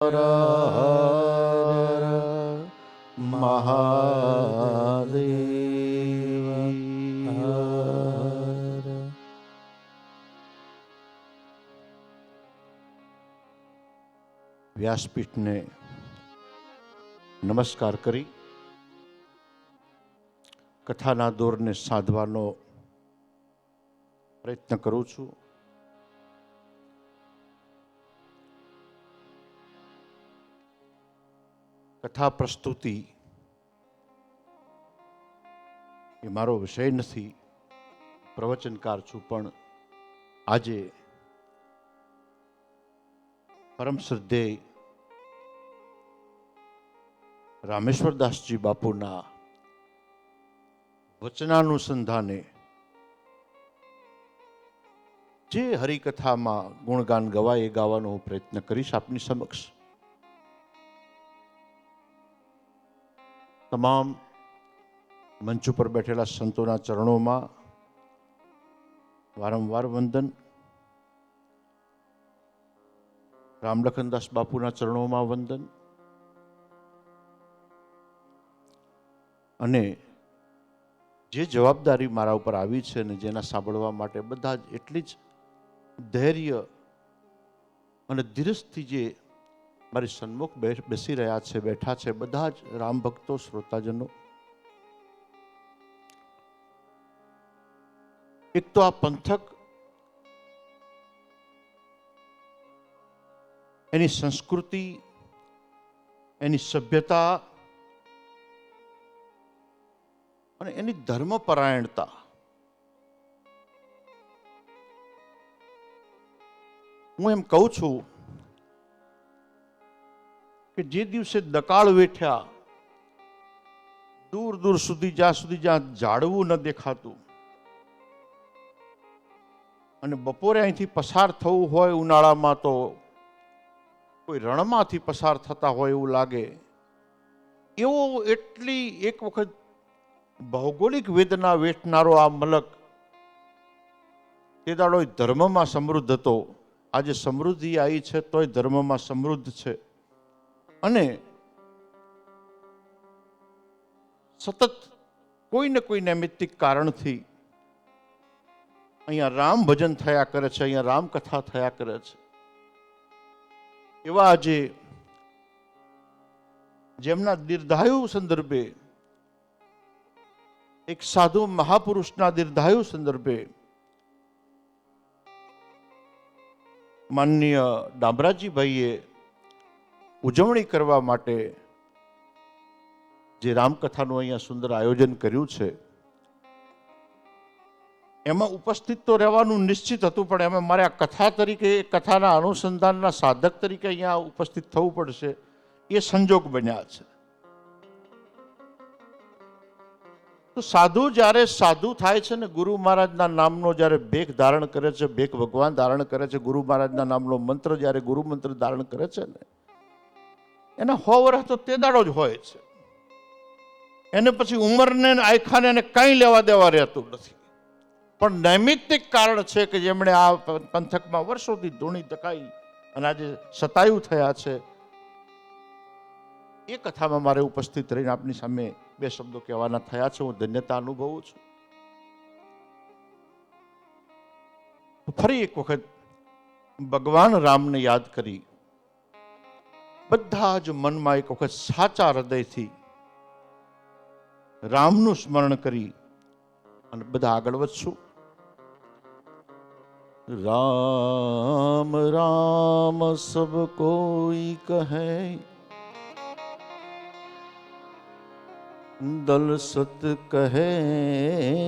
હર હર મહાદેવ હર. વ્યાસપીઠને નમસ્કાર કરી કથાના દોરને સાધવાનો પ્રયત્ન કરું છું. કથા પ્રસ્તુતિ એ મારો વિષય નથી, પ્રવચનકાર છું, પણ આજે પરમ શ્રદ્ધેય રામેશ્વરદાસજી બાપુના વચનાનુસંધાને જે હરિકથામાં ગુણગાન ગવાય એ ગાવાનો હું પ્રયત્ન કરીશ આપની સમક્ષ. તમામ મંચ ઉપર બેઠેલા સંતોના ચરણોમાં વારંવાર વંદન. રામલખનદાસ બાપુના ચરણોમાં વંદન. અને જે જવાબદારી મારા ઉપર આવી છે ને જેના સાંભળવા માટે બધા જ એટલી જ ધૈર્ય અને ધીરજથી જે મારી સન્મુખ બેસી રહ્યા છે, બેઠા છે, બધા જ રામ ભક્તો, શ્રોતાજનો. એક તો આ પંથક એની સંસ્કૃતિ, એની સભ્યતા અને એની ધર્મપરાયણતા હું એમ કહું છું કે જે દિવસે દકાળ વેઠ્યા દૂર દૂર સુધી, જ્યાં ઝાડવું ન દેખાતું, અને બપોરે અહીંથી પસાર થવું હોય ઉનાળામાં તો કોઈ રણમાંથી પસાર થતા હોય એવું લાગે, એવો એટલી એક વખત ભૌગોલિક વેદના વેઠનારો આ મલક તે દાડો ધર્મમાં સમૃદ્ધ હતો. આજે સમૃદ્ધિ આવી છે તોય ધર્મમાં સમૃદ્ધ છે. અને સતત કોઈ ને કોઈ નૈમિત્તિક કારણથી અહીંયા રામ ભજન થયા કરે છે, અહીંયા રામકથા થયા કરે છે. એવા આજે જેમના દીર્ઘાયુ સંદર્ભે, એક સાધુ મહાપુરુષના દીર્ઘાયુ સંદર્ભે માનનીય ડામરાજીભાઈએ ઉજવણી કરવા માટે જે રામકથાનું અહીંયા સુંદર આયોજન કર્યું છે, એમાં ઉપસ્થિત તો રહેવાનું નિશ્ચિત હતું, પણ એમાં મારે આ કથા તરીકે, કથાના અનુસંધાનના સાધક તરીકે અહીંયા ઉપસ્થિત થવું પડશે, એ સંજોગ બન્યા છે. તો સાધુ જ્યારે સાધુ થાય છે ને, ગુરુ મહારાજના નામનો જ્યારે ભેખ ધારણ કરે છે, ભેખ ભગવાન ધારણ કરે છે, ગુરુ મહારાજના નામનો મંત્ર જ્યારે ગુરુ મંત્ર ધારણ કરે છે ને, એના 100 વર્ષ તો તે દાડો જ હોય છે. એને પછી ઉંમરને આયખાને એને કંઈ લેવા દેવા રહેતું નથી. પણ નૈમિત્તિક કારણ છે કે જેમણે આ પંથકમાં વર્ષોથી ધૂણી ધકાઈ અને આજે શતાયુ થયા છે. એ કથામાં મારે ઉપસ્થિત રહીને આપની સામે 2 શબ્દો કહેવાના થયા છે. હું ધન્યતા અનુભવું છું. ફરી એક વખત ભગવાન રામને યાદ કરી, બધા જ મનમાં એક વખત સાચા હૃદયથી રામનું સ્મરણ કરી અને બધા આગળ વધશું. રામ રામ સબ કોઈ કહે, દલ સત કહે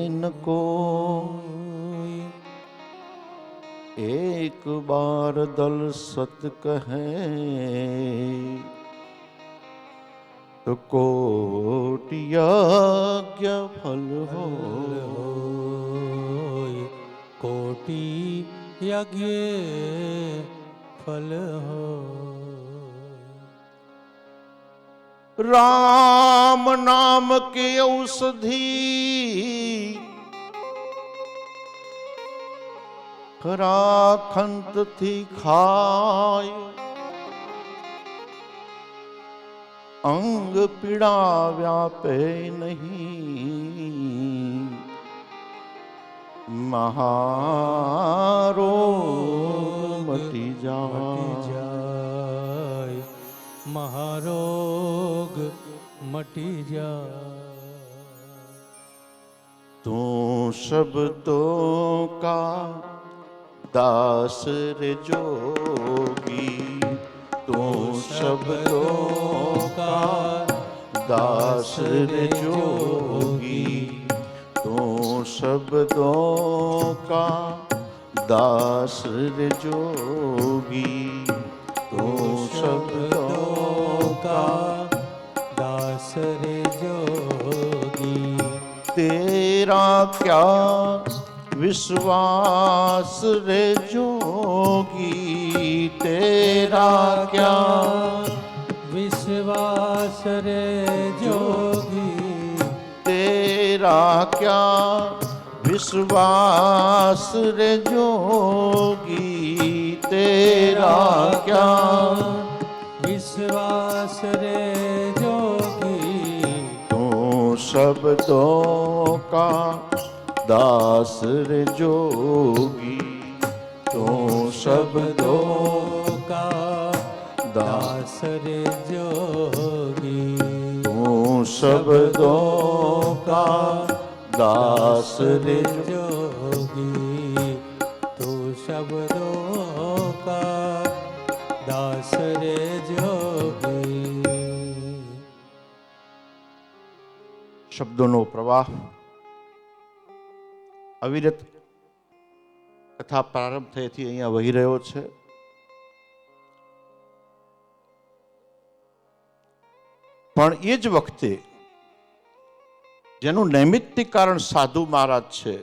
ન કોઈ, એક બાર દલ સત કહે તો કોટિ યજ્ઞ ફલ હોય, કોટિ યજ્ઞ ફલ હોય. રામ નામ કે ઔષધિ ખરા ખંતથી ખાય, અંગ પીડા વ્યાપે નહીં, મહારોગ મટી જાય, મહારોગ મટી જાય. તું શબ્દોं કા દાસ રે જોગી, તું શબ્દોं કા दास रे जोगी, तू शब्दों का दास रे जोगी, तू शब्दों का दास रे जोगी. तेरा क्या विश्वास रे जोगी, तेरा क्या विश्वास रे जोगी, तेरा क्या विश्वास रे जोगी, तेरा क्या विश्वास रे जोगी. तू शब्दों का दास रे जोगी, तू शब्दों का दास रे जोगी, तू शब्दों का दास रे जोगी, तू शब्दों का दास रे जोगी. શબ્દોનો પ્રવાહ અવિરત કથા પ્રારંભ થયેથી અહીંયા વહી રહ્યો છે. પણ એ જ વખતે જેનું નૈમિત્તિક કારણ સાધુ મહારાજ છે,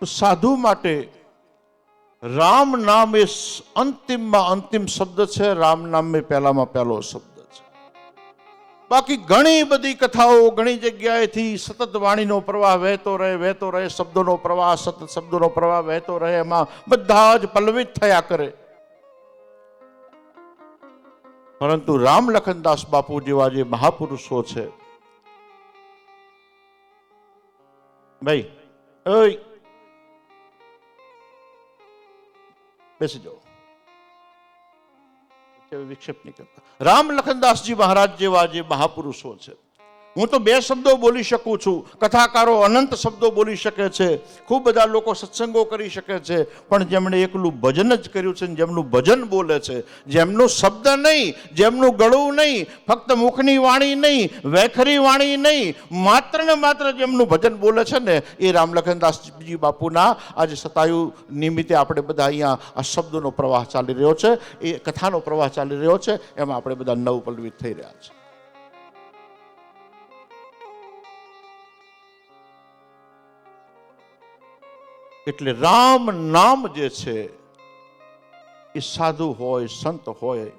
તો સાધુ માટે રામ નામ એ અંતિમમાં અંતિમ શબ્દ છે, રામ નામ એ પહેલામાં પહેલો શબ્દ છે. બાકી ઘણી બધી કથાઓ ઘણી જગ્યાએથી સતત વાણીનો પ્રવાહ વહેતો રહે, શબ્દોનો પ્રવાહ, સતત શબ્દોનો પ્રવાહ વહેતો રહે, એમાં બધા જ પલ્લવિત થયા કરે. પરંતુ રામ લખનદાસ બાપુ જેવા જે મહાપુરુષો છે, ભાઈ ઓય બેસી જાઓ, વિક્ષેપ નહીં કરતા. રામ લખનદાસજી મહારાજ જેવા જે મહાપુરુષો છે, હું તો બે શબ્દો બોલી શકું છું, કથાકારો અનંત શબ્દો બોલી શકે છે, ખૂબ બધા લોકો સત્સંગો કરી શકે છે, પણ જેમણે એકલું ભજન જ કર્યું છે, જેમનું ભજન બોલે છે, જેમનું શબ્દ નહીં, જેમનું ગળું નહીં, ફક્ત મુખની વાણી નહીં, વેખરી વાણી નહીં, માત્ર ને માત્ર જેમનું ભજન બોલે છે ને, એ રામ લખનદાસજી બાપુના આજે શતાયુ નિમિત્તે આપણે બધા અહીંયા આ શબ્દોનો પ્રવાહ ચાલી રહ્યો છે, એ કથાનો પ્રવાહ ચાલી રહ્યો છે, એમાં આપણે બધા નવ પલ્લવિત થઈ રહ્યા છે. એટલે રામ નામ જે છે એ સાધુ હોય, સંત હોય,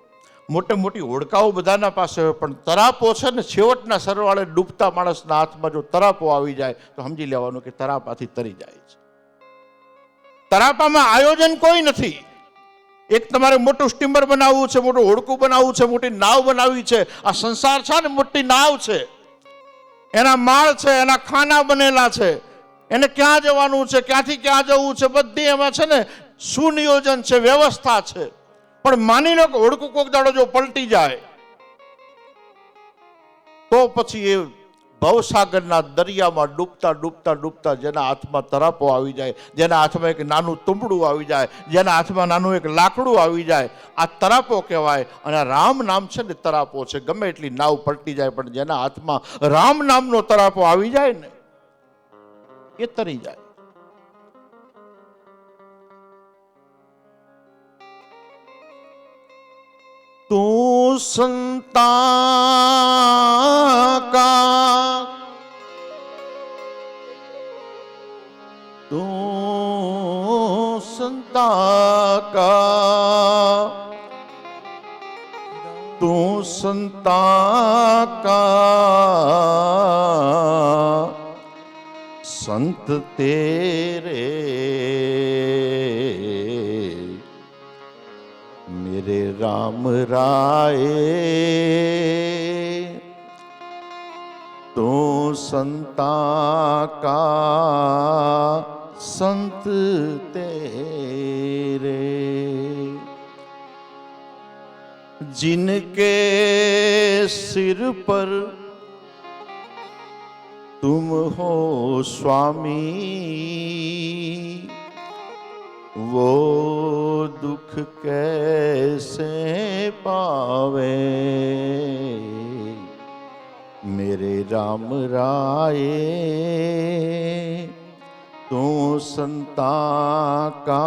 મોટી મોટી હોડકાઓ બધાના પાસે હોય, પણ તરાપો છે ને, છેવટના સરવાળે ડૂબતા માણસના હાથમાં જો તરાપો આવી જાય તો સમજી લેવાનું કે તરાપાથી તરી જાય છે. તરાપામાં આયોજન કોઈ નથી. એક તમારે મોટું સ્ટીમર બનાવવું છે, મોટું હોડકું બનાવવું છે, મોટી નાવ બનાવવી છે. આ સંસાર છે ને મોટી નાવ છે, એના માળ છે, એના ખાના બનેલા છે, એને ક્યાં જવાનું છે, ક્યાંથી ક્યાં જવું છે, બધી એમાં છે ને સુનિયોજન છે, વ્યવસ્થા છે. પણ માની લો કે હોડકું કોક દાડો જો પલટી જાય તો પછી એ ભવસાગરના દરિયામાં ડૂબતા ડૂબતા ડૂબતા જેના હાથમાં તરાપો આવી જાય, જેના હાથમાં એક નાનું તુંબડું આવી જાય, જેના હાથમાં નાનું એક લાકડું આવી જાય, આ તરાપો કહેવાય. અને રામ નામ છે ને તરાપો છે. ગમે એટલી નાવ પલટી જાય, પણ જેના હાથમાં રામ નામનો તરાપો આવી જાય ને, એ તરી જાય. તું સંતા કા, તું સંતા કા, તું સંતા કા संत तेरे मेरे राम राय तो संता का संत तेरे, जिनके सिर पर तुम हो स्वामी, वो दुख कैसे पावे। मेरे राम राय तू संता का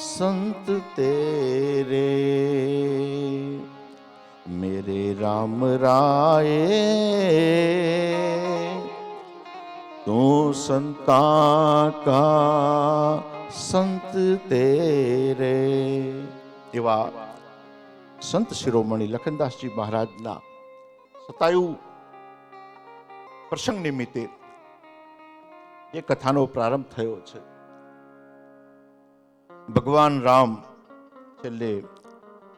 संत तेरे, मेरे राम राय तू संता का संत तेरे। એવા સંત શિરોમણી લખનદાસજી મહારાજના સતાયુ પ્રસંગ નિમિત્તે એ કથાનો પ્રારંભ થયો છે. ભગવાન રામ છેલ્લે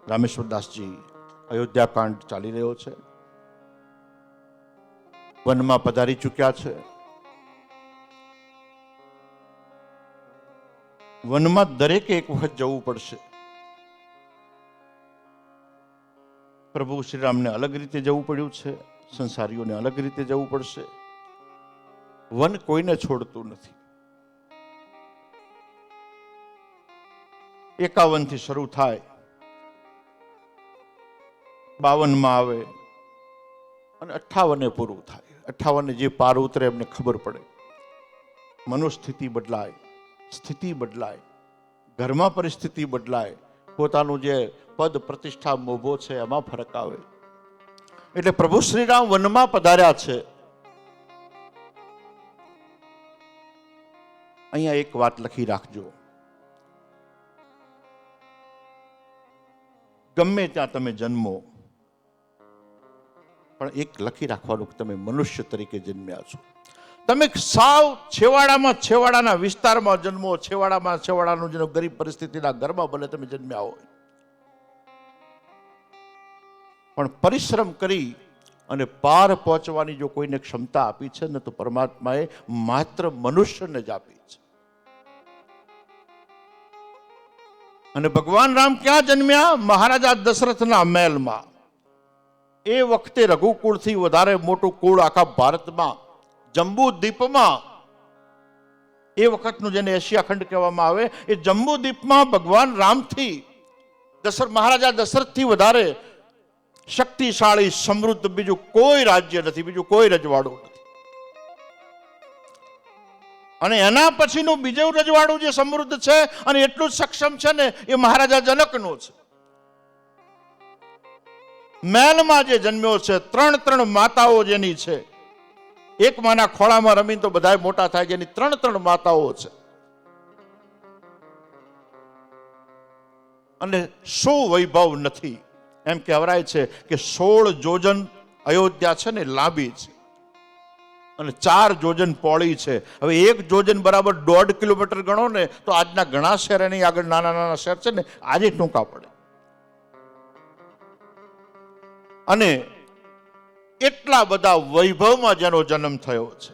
રામેશ્વરદાસજી અયોધ્યાકાંડ ચાલી રહ્યો છે, વનમાં પધારી ચૂક્યા છે. વનમાં દરેકે એક વખત જવું પડશે. પ્રભુ શ્રીરામને અલગ રીતે જવું પડ્યું છે, સંસારીઓને અલગ રીતે જવું પડશે. વન કોઈને છોડતું નથી. 51 થી શરૂ થાય, 52 આવે અને 58 પૂરું થાય. 58 જે પાર ઉતરે એમને ખબર પડે મનોસ્થિતિ બદલાય, સ્થિતિ બદલાય, ઘરમાં પરિસ્થિતિ બદલાય, પોતાનું જે પદ પ્રતિષ્ઠા મોભો છે એમાં ફરક આવે. એટલે પ્રભુ શ્રીરામ વનમાં પધાર્યા છે. અહીંયા એક વાત લખી રાખજો, ગમે ત્યાં તમે જન્મો, પણ એક લખી રાખવાનું કે તમે મનુષ્ય તરીકે જન્મ્યા છો. તમે સાવ છેવાડામાં છેવાડાના વિસ્તારમાં જન્મો, છેવાડામાં છેવાડાનું જેનો ગરીબ પરિસ્થિતિના ઘરમાં ભલે તમે જન્મ્યા હોય, પણ પરિશ્રમ કરી અને પાર પહોંચવાની જો કોઈને ક્ષમતા આપી છે ને તો પરમાત્માએ માત્ર મનુષ્યને જ આપી છે. અને ભગવાન રામ ક્યાં જન્મ્યા? મહારાજા દશરથના મહેલમાં. એ વખતે રઘુકુળથી વધારે મોટું કુળ આખા ભારતમાં જંબુ દ્વીપમાં, એ વખતનું જેને એશિયા ખંડ કહેવામાં આવે, એ જંબુ દ્વીપમાં ભગવાન રામથી મહારાજા દશરથથી વધારે શક્તિશાળી સમૃદ્ધ બીજું કોઈ રાજ્ય નથી, બીજું કોઈ રજવાડું નથી. અને એના પછીનું બીજું રજવાડું જે સમૃદ્ધ છે અને એટલું જ સક્ષમ છે ને, એ મહારાજા જનકનું છે. મહેલમાં જે જન્મ્યો છે, 3 માતાઓ જેની છે, એક માના ખોળામાં રમીને તો બધા મોટા થાય, જેની 3 માતાઓ છે. અને શું વૈભવ નથી. એમ કહેવાય છે કે 16 જોજન અયોધ્યા છે ને લાંબી છે અને 4 જોજન પહોળી છે. હવે 1 જોજન બરાબર 1.5 કિલોમીટર ગણો ને તો આજના ઘણા શહેર એની આગળ નાના નાના શહેર છે ને આજે ટૂંકા પડે. અને એટલા બધા વૈભવમાં જેનો જન્મ થયો છે,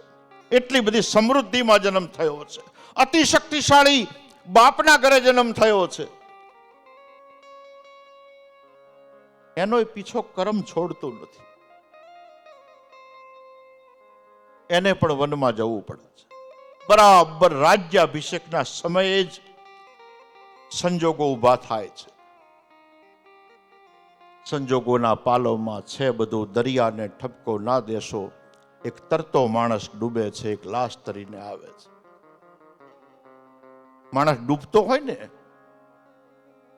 એટલી બધી સમૃદ્ધિમાં જન્મ થયો છે, અતિ શક્તિશાળી બાપના ઘરે જન્મ થયો છે, એનો પીછો કરમ છોડતું નથી. એને પણ વનમાં જવું પડે છે. બરાબર રાજ્યાભિષેકના સમયે જ સંજોગો ઊભા થાય છે. સંજોગોના પાલોમાં છે બધું. દરિયાને ઠપકો ના દેશો, એક તરતો માણસ ડૂબે છે, એક લાશ તરીને આવે છે. માણસ ડૂબતો હોય ને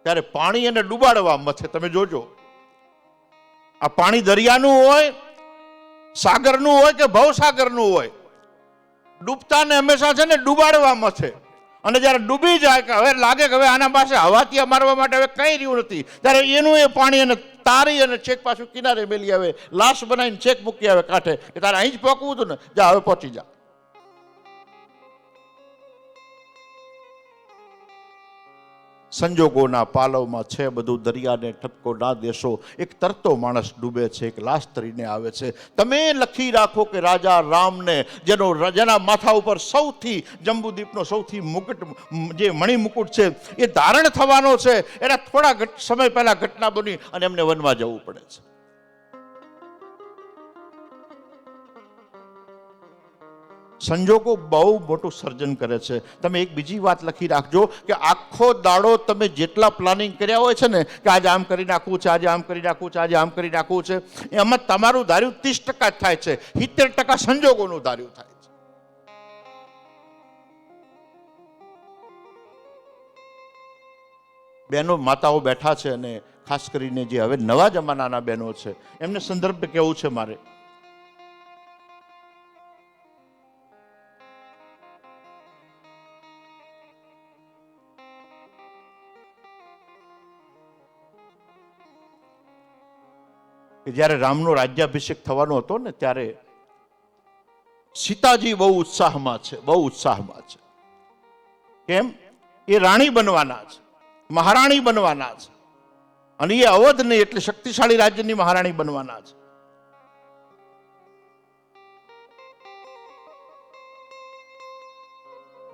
ત્યારે પાણી એને ડૂબાડવા મથે. તમે જોજો, આ પાણી દરિયાનું હોય, સાગરનું હોય કે ભવસાગરનું હોય, ડૂબતાને હંમેશા છે ને ડૂબાડવા મથે. અને જ્યારે ડૂબી જાય કે હવે લાગે કે હવે આના પાસે હવાતિયા મારવા માટે હવે કઈ રહ્યું નથી, ત્યારે એનું એ પાણી એને તારી અને છેક પાછું કિનારે મેલી આવે, લાશ બનાવીને છેક મૂકી આવે કાંઠે કે તારે અહીં જ પહોંચવું હતું ને, જા હવે પહોંચી જા. સંજોગોના પાલવમાં છે બધું, દરિયાને ઠપકો ના દેશો. એક તરતો માણસ ડૂબે છે, એક લાશ તરીને આવે છે. તમે લખી રાખો કે રાજા રામને જેના માથા ઉપર સૌથી જંબુદ્વીપનો સૌથી મુકુટ, જે મણિમુકુટ છે એ ધારણ થવાનો છે, એના થોડા સમય પહેલા ઘટના બની અને એમને વનમાં જવું પડે છે. સંજોગો બહુ મોટું સર્જન કરે છે. તમે એક બીજી વાત લખી રાખજો કે આખો દાડો તમે જેટલા પ્લાનિંગ કર્યા હોય છે ને કે આજે આમ કરી નાખવું છે, આજે આમ કરી નાખવું છે, આજે આમ કરી નાખવું છે, એમાં તમારું ધાર્યું 30% જ થાય છે, 70% સંજોગોનું ધાર્યું થાય છે. બહેનો માતાઓ બેઠા છે અને ખાસ કરીને જે હવે નવા જમાનાના બહેનો છે એમને સંદર્ભે કેવું છે મારે, કે જ્યારે રામનો રાજ્યાભિષેક થવાનો હતો ને ત્યારે સીતાજી બહુ ઉત્સાહમાં છે, બહુ ઉત્સાહમાં છે. કેમ? એ રાણી બનવાના છે, મહારાણી બનવાના છે, અને એ અવધ નહીં એટલે શક્તિશાળી રાજ્યની મહારાણી બનવાના છે.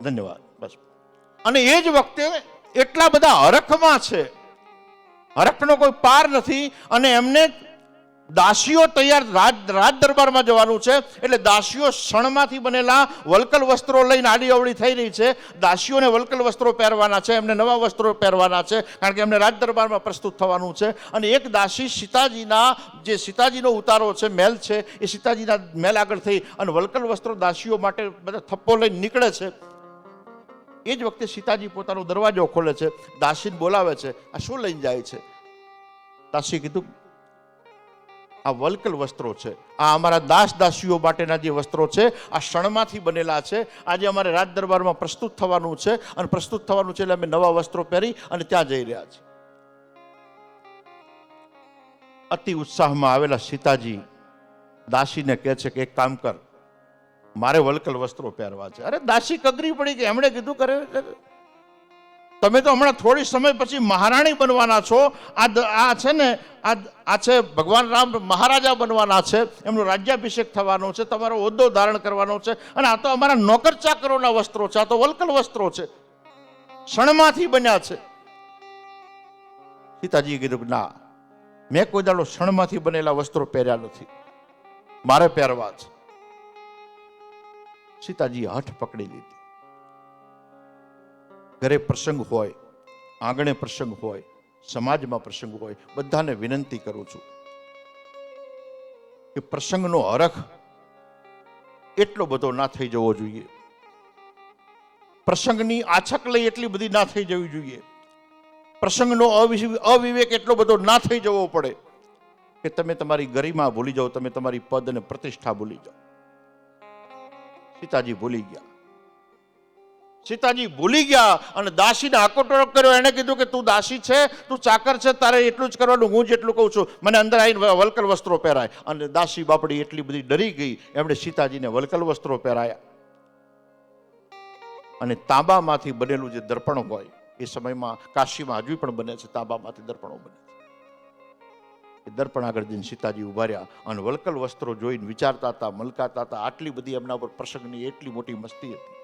ધન્યવાદ. બસ. અને એ જ વખતે એટલા બધા હરખમાં છે, હરખનો કોઈ પાર નથી, અને એમને દાસીઓ તૈયાર રાજ દરબારમાં જવાનું છે એટલે દાસીઓ શણમાંથી બનેલા વલકલ વસ્ત્રો લઈને આડી અવળી થઈ રહી છે. દાસીઓને વલકલ વસ્ત્રો પહેરવાના છે, એમને નવા વસ્ત્રો પહેરવાના છે, કારણ કે એમને રાજ દરબારમાં પ્રસ્તુત થવાનું છે. અને એક દાસી સીતાજીના જે સીતાજીનો ઉતારો છે, મહેલ છે, એ સીતાજીના મહેલ આગળ થઈ અને વલકલ વસ્ત્રો દાસીઓ માટે બધા થપ્પો લઈને નીકળે છે. એ જ વખતે સીતાજી પોતાનો દરવાજો ખોલે છે, દાસીને બોલાવે છે. આ શું લઈને જાય છે? દાસી કીધું આ વલકલ વસ્ત્રો છે, આ અમારા દાસ દાસીઓ માટેના જે વસ્ત્રો છે આ શણમાંથી બનેલા છે. આજે અમારે રાજ દરબારમાં પ્રસ્તુત થવાનું છે અને પ્રસ્તુત થવાનું છે એટલે અમે નવા વસ્ત્રો પહેરી અને ત્યાં જઈ રહ્યા છીએ. અતિ ઉત્સાહમાં આવેલા સીતાજી દાસીને કહે છે કે એક કામ કર, મારે વલકલ વસ્ત્રો પહેરવા છે. અરે દાસી કગરી પડી કે એમણે કીધું કરે તમે તો હમણાં થોડી સમય પછી મહારાણી બનવાના છો. આ છે ને આ છે ભગવાન રામ મહારાજા બનવાના છે, એમનો રાજ્યાભિષેક થવાનો છે, તમારો હોદ્દો ધારણ કરવાનો છે, અને આ તો અમારા નોકર ચાકરોના વસ્ત્રો છે, આ તો વલકલ વસ્ત્રો છે, શણમાંથી બન્યા છે. સીતાજીએ કીધું ના, મેં કોઈ દાડો શણમાંથી બનેલા વસ્ત્રો પહેર્યા નથી, મારે પહેરવા છે. સીતાજીએ હઠ પકડી લીધી. ઘરે પ્રસંગ હોય, આંગણે પ્રસંગ હોય, સમાજમાં પ્રસંગ હોય, બધાને વિનંતી કરું છું કે પ્રસંગનો હરખ એટલો બધો ના થઈ જવો જોઈએ, પ્રસંગની આછક લઈ એટલી બધી ના થઈ જવી જોઈએ, પ્રસંગનો અવિવેક એટલો બધો ના થઈ જવો પડે કે તમે તમારી ગરિમા ભૂલી જાઓ, તમે તમારી પદ અને પ્રતિષ્ઠા ભૂલી જાઓ. સીતાજી ભૂલી ગયા. સીતાજી ભૂલી ગયા અને દાસીને આકોટો કર્યો. એને કીધું કે તું દાસી છે, તું ચાકર છે, તારે એટલું જ કરવાનું, હું જેટલું કહું છું, મને અંદર આવીને વલકલ વસ્ત્રો પહેરાય. અને દાસી બાપડી એટલી બધી ડરી ગઈ, એમણે સીતાજીને વલકલ વસ્ત્રો પહેરાયા. અને તાંબામાંથી બનેલું જે દર્પણ હોય, એ સમયમાં કાશીમાં હજુ પણ બને છે, તાંબામાંથી દર્પણો બને છે. એ દર્પણ આગળ જઈને સીતાજી ઉભા રહ્યા અને વલકલ વસ્ત્રો જોઈને વિચારતા હતા, મલકાતા હતા. આટલી બધી એમના ઉપર પ્રસંગની એટલી મોટી મસ્તી હતી.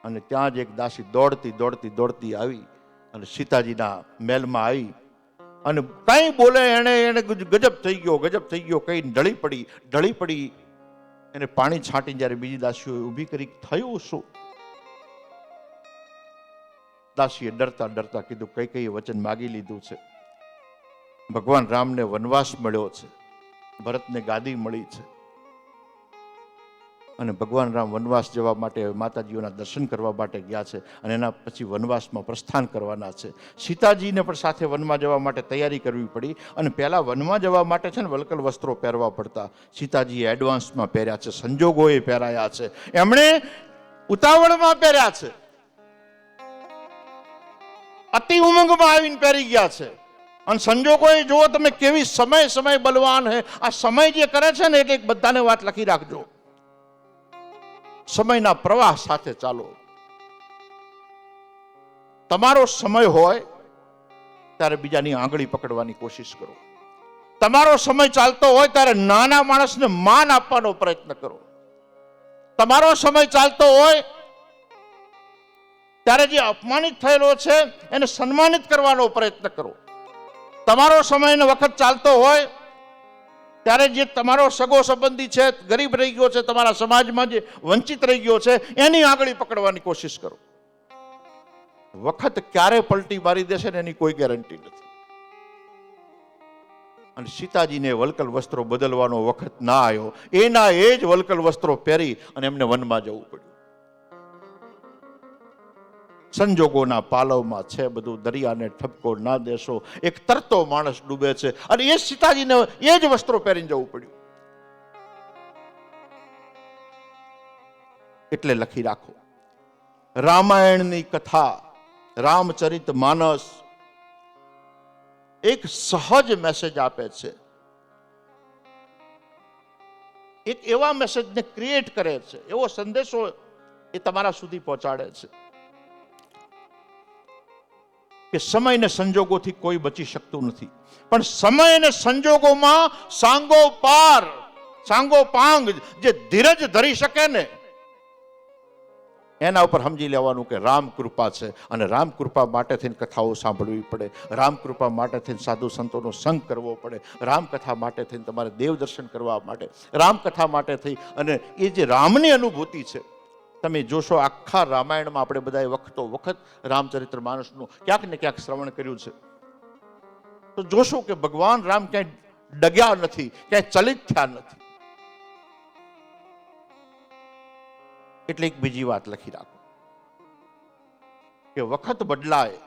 અને ત્યાં જ એક દાસી દોડતી આવી અને સીતાજીના મહેલમાં આવી અને કઈ બોલે એને ગજબ થઈ ગયો કઈ ઢળી પડી. એને પાણી છાંટી જ્યારે બીજી દાસીઓ ઊભી કરી, થયું શું? દાસીએ ડરતા કીધું કઈ વચન માગી લીધું છે. ભગવાન રામને વનવાસ મળ્યો છે, ભરતને ગાદી મળી છે, અને ભગવાન રામ વનવાસ જવા માટે માતાજીઓના દર્શન કરવા માટે ગયા છે અને એના પછી વનવાસમાં પ્રસ્થાન કરવાના છે. સીતાજીને પણ સાથે વનમાં જવા માટે તૈયારી કરવી પડી અને પહેલા વનમાં જવા માટે છે ને વલકલ વસ્ત્રો પહેરવા પડતા. સીતાજીએ એડવાન્સમાં પહેર્યા છે, સંજોગોએ પહેરાયા છે, એમણે ઉતાવળમાં પહેર્યા છે, અતિ ઉમંગમાં આવીને પહેરી ગયા છે. અને સંજોગોએ જુઓ તમે કેવી સમય બલવાન હે. આ સમય જે કરે છે ને એટલે બધાને વાત લખી રાખજો, સમયના પ્રવાહ સાથે ચાલો. તમારો સમય હોય ત્યારે બીજાની આંગળી પકડવાની કોશિશ કરો. તમારો સમય ચાલતો હોય ત્યારે નાના માણસને માન આપવાનો પ્રયત્ન કરો. તમારો સમય ચાલતો હોય ત્યારે જે અપમાનિત થયેલો છે એને સન્માનિત કરવાનો પ્રયત્ન કરો. તમારો સમયનો વખત ચાલતો હોય ત્યારે જે તમારો સગો સંબંધી છે, ગરીબ રહી ગયો છે, તમારા સમાજમાં જે વંચિત રહી ગયો છે, એની આંગળી પકડવાની કોશિશ કરો. વખત ક્યારે પલટી મારી દેશે ને એની કોઈ ગેરંટી નથી. અને સીતાજીને વલકલ વસ્ત્રો બદલવાનો વખત ના આવ્યો, એના એ જ વલકલ વસ્ત્રો પહેરી અને એમને વનમાં જવું પડ્યું. સંજોગોના પાલવમાં છે બધું, દરિયાને ઠપકો ના દેશો, એક તરતો માણસ ડૂબે છે અને એ સીતાજીને એ જ વસ્ત્રો પહેરીને જવું પડ્યું. એટલે લખી રાખો, રામાયણની કથા, રામચરિત માનસ એક સહજ મેસેજ આપે છે. એક એવા મેસેજને ક્રિએટ કરે છે, એવો સંદેશો એ તમારા સુધી પહોંચાડે છે કે સમય ને સંજોગોથી કોઈ બચી શકતું નથી, પણ સમય અને સંજોગોમાં સાંગોપાંગ જે ધીરજ ધરી શકે ને એના ઉપર સમજી લેવાનું કે રામ કૃપા છે. અને રામ કૃપા માટે થઈને કથાઓ સાંભળવી પડે, રામ કૃપા માટે થઈને સાધુ સંતોનો સંગ કરવો પડે, રામ કથા માટે થઈને તમારે દેવ દર્શન કરવા માટે, રામ કથા માટે થઈ. અને એ જે રામની અનુભૂતિ છે, તમે જોશો આખા રામાયણમાં આપણે બધાએ વખત રામચરિત્ર માનસનું ક્યાંક ને ક્યાંક શ્રવણ કર્યું છે, તો જોશો કે ભગવાન રામ ક્યાંય ડગ્યા નથી, ક્યાંય ચલિત થયા નથી. એટલે એક બીજી વાત લખી રાખો કે વખત બદલાય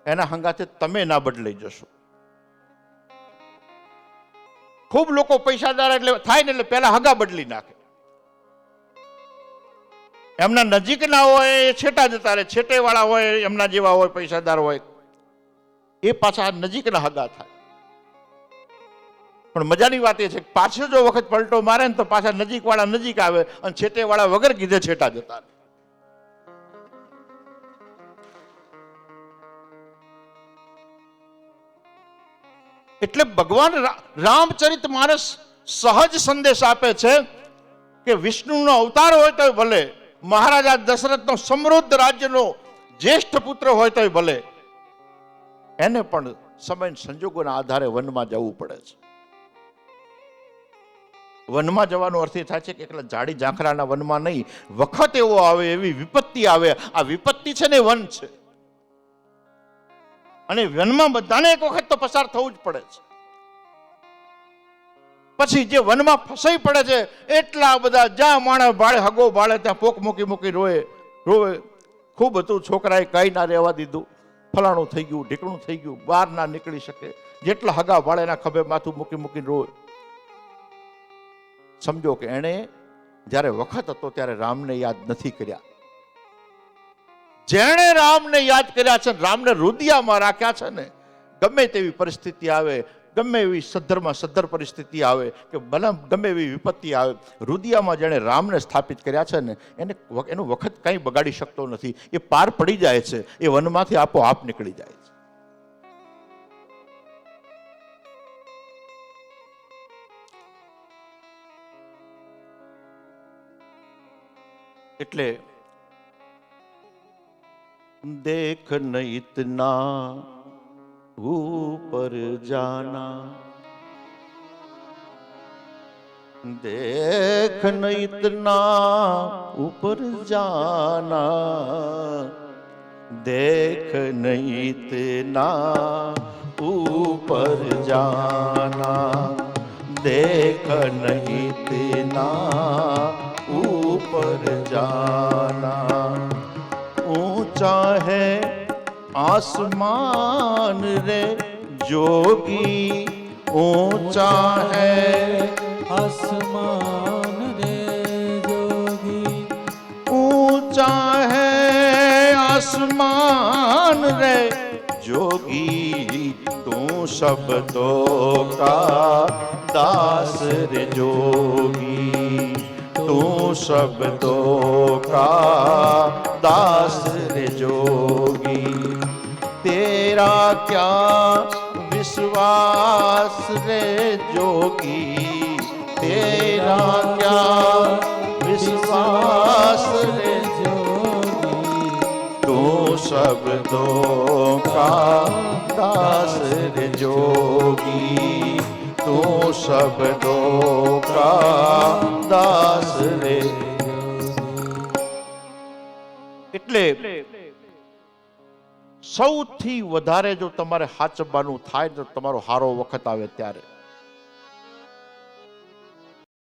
એના હંગાથે તમે ના બદલાઈ જશો. ખૂબ લોકો પૈસાદાર એટલે થાય ને એટલે પહેલા હગા બદલી નાખે. એમના નજીકના હોય એ છેટા જતા રહે, છેટે વાળા હોય એમના જેવા હોય, પૈસાદાર હોય, એ પાછા નજીકના હગા થાય. પણ મજાની વાત એ છે કે પાછો જો વખત પલટો મારે ને તો પાછા નજીક વાળા નજીક આવે અને છેટે વાળા વગર કીધે છેટા જતા રહે. એટલે ભગવાન રામચરિત માનસ સહજ સંદેશ આપે છે કે વિષ્ણુનો અવતાર હોય તો ભલે, મહારાજા દશરથનો સમૃદ્ધ રાજ્યનો જ્યેષ્ઠ પુત્ર હોય તો ભલે, એને પણ સમય સંજોગોના આધારે વનમાં જવું પડે છે. વનમાં જવાનો અર્થ એ થાય છે કે એકલા ઝાડી ઝાંખરાના વનમાં નહીં, વખત એવો આવે, એવી વિપત્તિ આવે. આ વિપત્તિ છે ને વન છે, અને વનમાં બધાને એક વખત તો પસાર થવું જ પડે છે. પછી જે વનમાં ફસાઈ પડે છે એટલા બધા, જ્યાં માણસ ભાડે હગો ભાડે ત્યાં પોક મૂકી રોવે. ખૂબ હતું, છોકરાએ કઈ ના રહેવા દીધું, ફલાણું થઈ ગયું, ઢીકણું થઈ ગયું, બહાર ના નીકળી શકે, જેટલા હગા ભાડેના ખભે માથું મૂકી રોવે. સમજો કે એણે જ્યારે વખત હતો ત્યારે રામને યાદ નથી કર્યા. જેણે રામને યાદ કર્યા છે, રામને રુદિયામાં રાખ્યા છે ને, ગમે તેવી પરિસ્થિતિ આવે, ગમે એવી સદ્ધર પરિસ્થિતિ આવે કે ગમે એવી વિપત્તિ આવે, રુદિયામાં જેણે રામને સ્થાપિત કર્યા છે ને, એનું વખત કંઈ બગાડી શકતો નથી. એ પાર પડી જાય છે, એ વનમાંથી આપોઆપ નીકળી જાય છે. એટલે દેખ ન ઇતના ऊपर जाना, देख न इतना ऊपर जाना, देख न इतना ऊपर जाना, देख न इतना ऊपर जाना. ऊंचा है आसमान रे जोगी, ऊंचा है आसमान रे जोगी, ऊंचा है आसमान रे जोगी, तू शब्दों का दास रे जोगी, तू शब्दों का दास रे जोगी, तेरा क्या विश्वास रे जोगी, तेरा क्या विश्वास रे जोगी, तू शब्दों का दास रे जोगी, तू शब्दों का दास रे। એટલે સૌથી વધારે જો તમારે હાચવવાનું થાય તો તમારો હારો વખત આવે ત્યારે.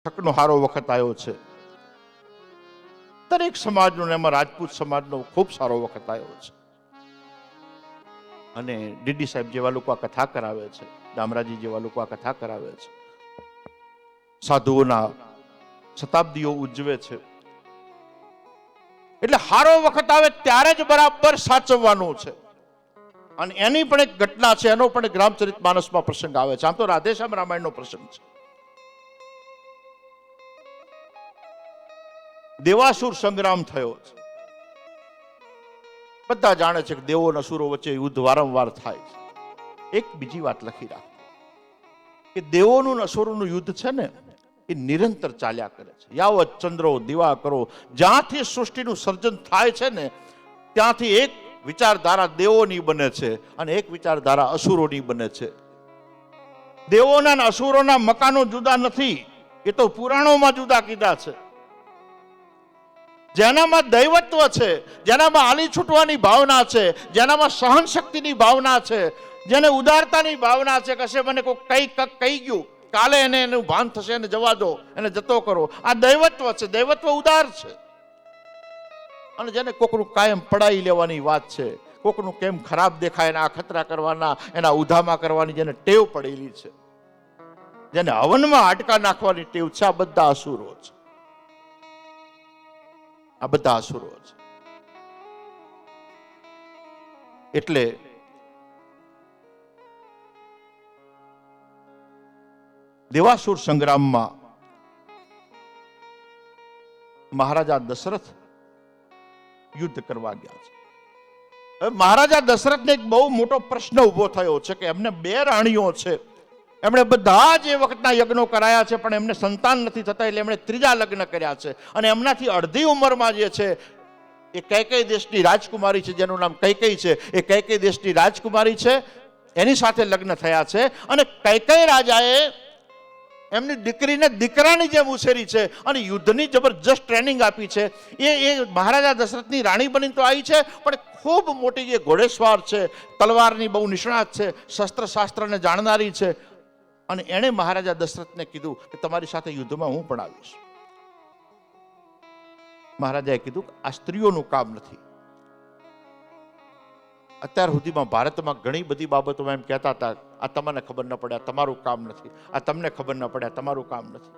ઠકનો હારો વખત આવ્યો છે દરેક સમાજનો ને એમાં રાજપૂત સમાજનો ખૂબ સારો વખત આવ્યો છે. અને ડીડી સાહેબ જેવા લોકો આ કથા કરાવે છે, દામરાજી જેવા લોકો આ કથા કરાવે છે, સાધુઓના શતાબ્દીઓ ઉજવે છે. એટલે હારો વખત આવે ત્યારે જ બરાબર સાચવવાનું છે. અને એની પણ એક ઘટના છે, એનો પણ એક રામચરિતમાનસમાં પ્રસંગ આવે છે. આમ તો રાધેશ્યામ રામાયણનો પ્રસંગ છે. દેવાસુર સંગ્રામ થયો છે. બધા જાણે છે કે દેવો અને અસુરો વચ્ચે યુદ્ધ વારંવાર થાય છે. એક બીજી વાત લખી રાખો કે દેવોનું અને અસુરોનું યુદ્ધ છે ને એ નિરંતર ચાલ્યા કરે છે. યાવત ચંદ્રો દિવા કરો, જ્યાંથી સૃષ્ટિનું સર્જન થાય છે ને ત્યાંથી એક વિચારધારા દેવોની બને છે અને એક વિચારધારા અસુરોની બને છે. દેવોના અને અસુરોના મકાનો જુદા નથી, એ તો પુરાણોમાં જુદા કીધા છે. જેનામાં દૈવત્વ છે, જેનામાં આલી છૂટવાની ભાવના છે, જેનામાં સહન શક્તિની ભાવના છે, જેને ઉદારતાની ભાવના છે, કશે મને કોઈ કહી ગયું કાલે એને એનું ભાન થશે, એને જવા દો, એને જતો કરો, આ દૈવત્વ છે. દૈવત્વ ઉદાર છે. અને જેને કોકનું કાયમ પડાઈ લેવાની વાત છે, કોકનું કેમ ખરાબ દેખાય એના અખતરા કરવાના, એના ઉધામા કરવાની જેને ટેવ પડેલી છે, જેને હવનમાં હાડકા નાખવાની ટેવ છે, આ બધા અસુરો છે. આ બધા અસુરો છે. એટલે દેવાસુર સંગ્રામમાં મહારાજા દશરથ યુદ્ધ કરવા ગયા છે. હવે મહારાજા દશરથને એક બહુ મોટો પ્રશ્ન ઉભો થયો છે કે એમને 2 રાણીઓ છે, એમણે બધા જ એ વખતના યજ્ઞો કરાયા છે પણ એમને સંતાન નથી થતા, એટલે એમણે 3જા લગ્ન કર્યા છે. અને એમનાથી અડધી ઉંમરમાં જે છે એ કૈકેયી દેશની રાજકુમારી છે, જેનું નામ કૈકેયી છે, એ કૈકેયી દેશની રાજકુમારી છે, એની સાથે લગ્ન થયા છે. અને કૈકેયી રાજાએ એમની દીકરીને દીકરાની જેમ ઉછેરી છે અને યુદ્ધની જબરજસ્ત ટ્રેનિંગ આપી છે. એ મહારાજા દશરથની રાણી બની તો આવી છે, પણ ખૂબ મોટી જે ઘોડેસવાર છે, તલવારની બહુ નિષ્ણાત છે, શસ્ત્રશાસ્ત્રને જાણનારી છે. અને એણે મહારાજા દશરથને કીધું કે તમારી સાથે યુદ્ધમાં હું પણ આવીશ. મહારાજાએ કીધું આ સ્ત્રીઓનું કામ નથી. અત્યાર સુધીમાં ભારતમાં ઘણી બધી બાબતોમાં એમ કહેતા હતા આ તમને ખબર ન પડે, આ તમારું કામ નથી, આ તમને ખબર ન પડે, આ તમારું કામ નથી.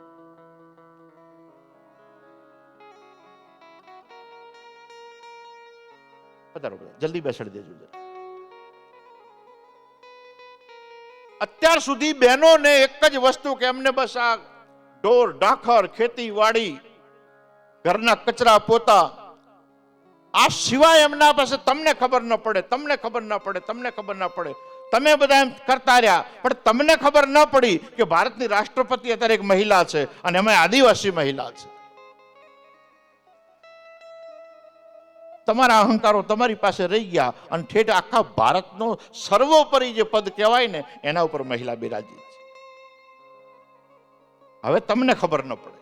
જલ્દી બેસાડી દેજો. અત્યાર સુધી બહેનોને એક જ વસ્તુ કે એમને બસ આ ઢોર ઢાંખર, ખેતીવાડી, ઘરના કચરા પોતા, આ સિવાય એમના પાસે તમને ખબર ન પડે, તમને ખબર ન પડે, તમને ખબર ન પડે. તમે બધા એમ કરતા રહ્યા, પણ તમને ખબર ન પડી કે ભારતની રાષ્ટ્રપતિ અત્યારે એક મહિલા છે અને એમાં આદિવાસી મહિલા છે. તમારા અહંકારો તમારી પાસે રહી ગયા અને ઠેઠ આખા ભારતનો સર્વોપરી જે પદ કહેવાય ને એના ઉપર મહિલા બિરાજી છે. હવે તમને ખબર ન પડે.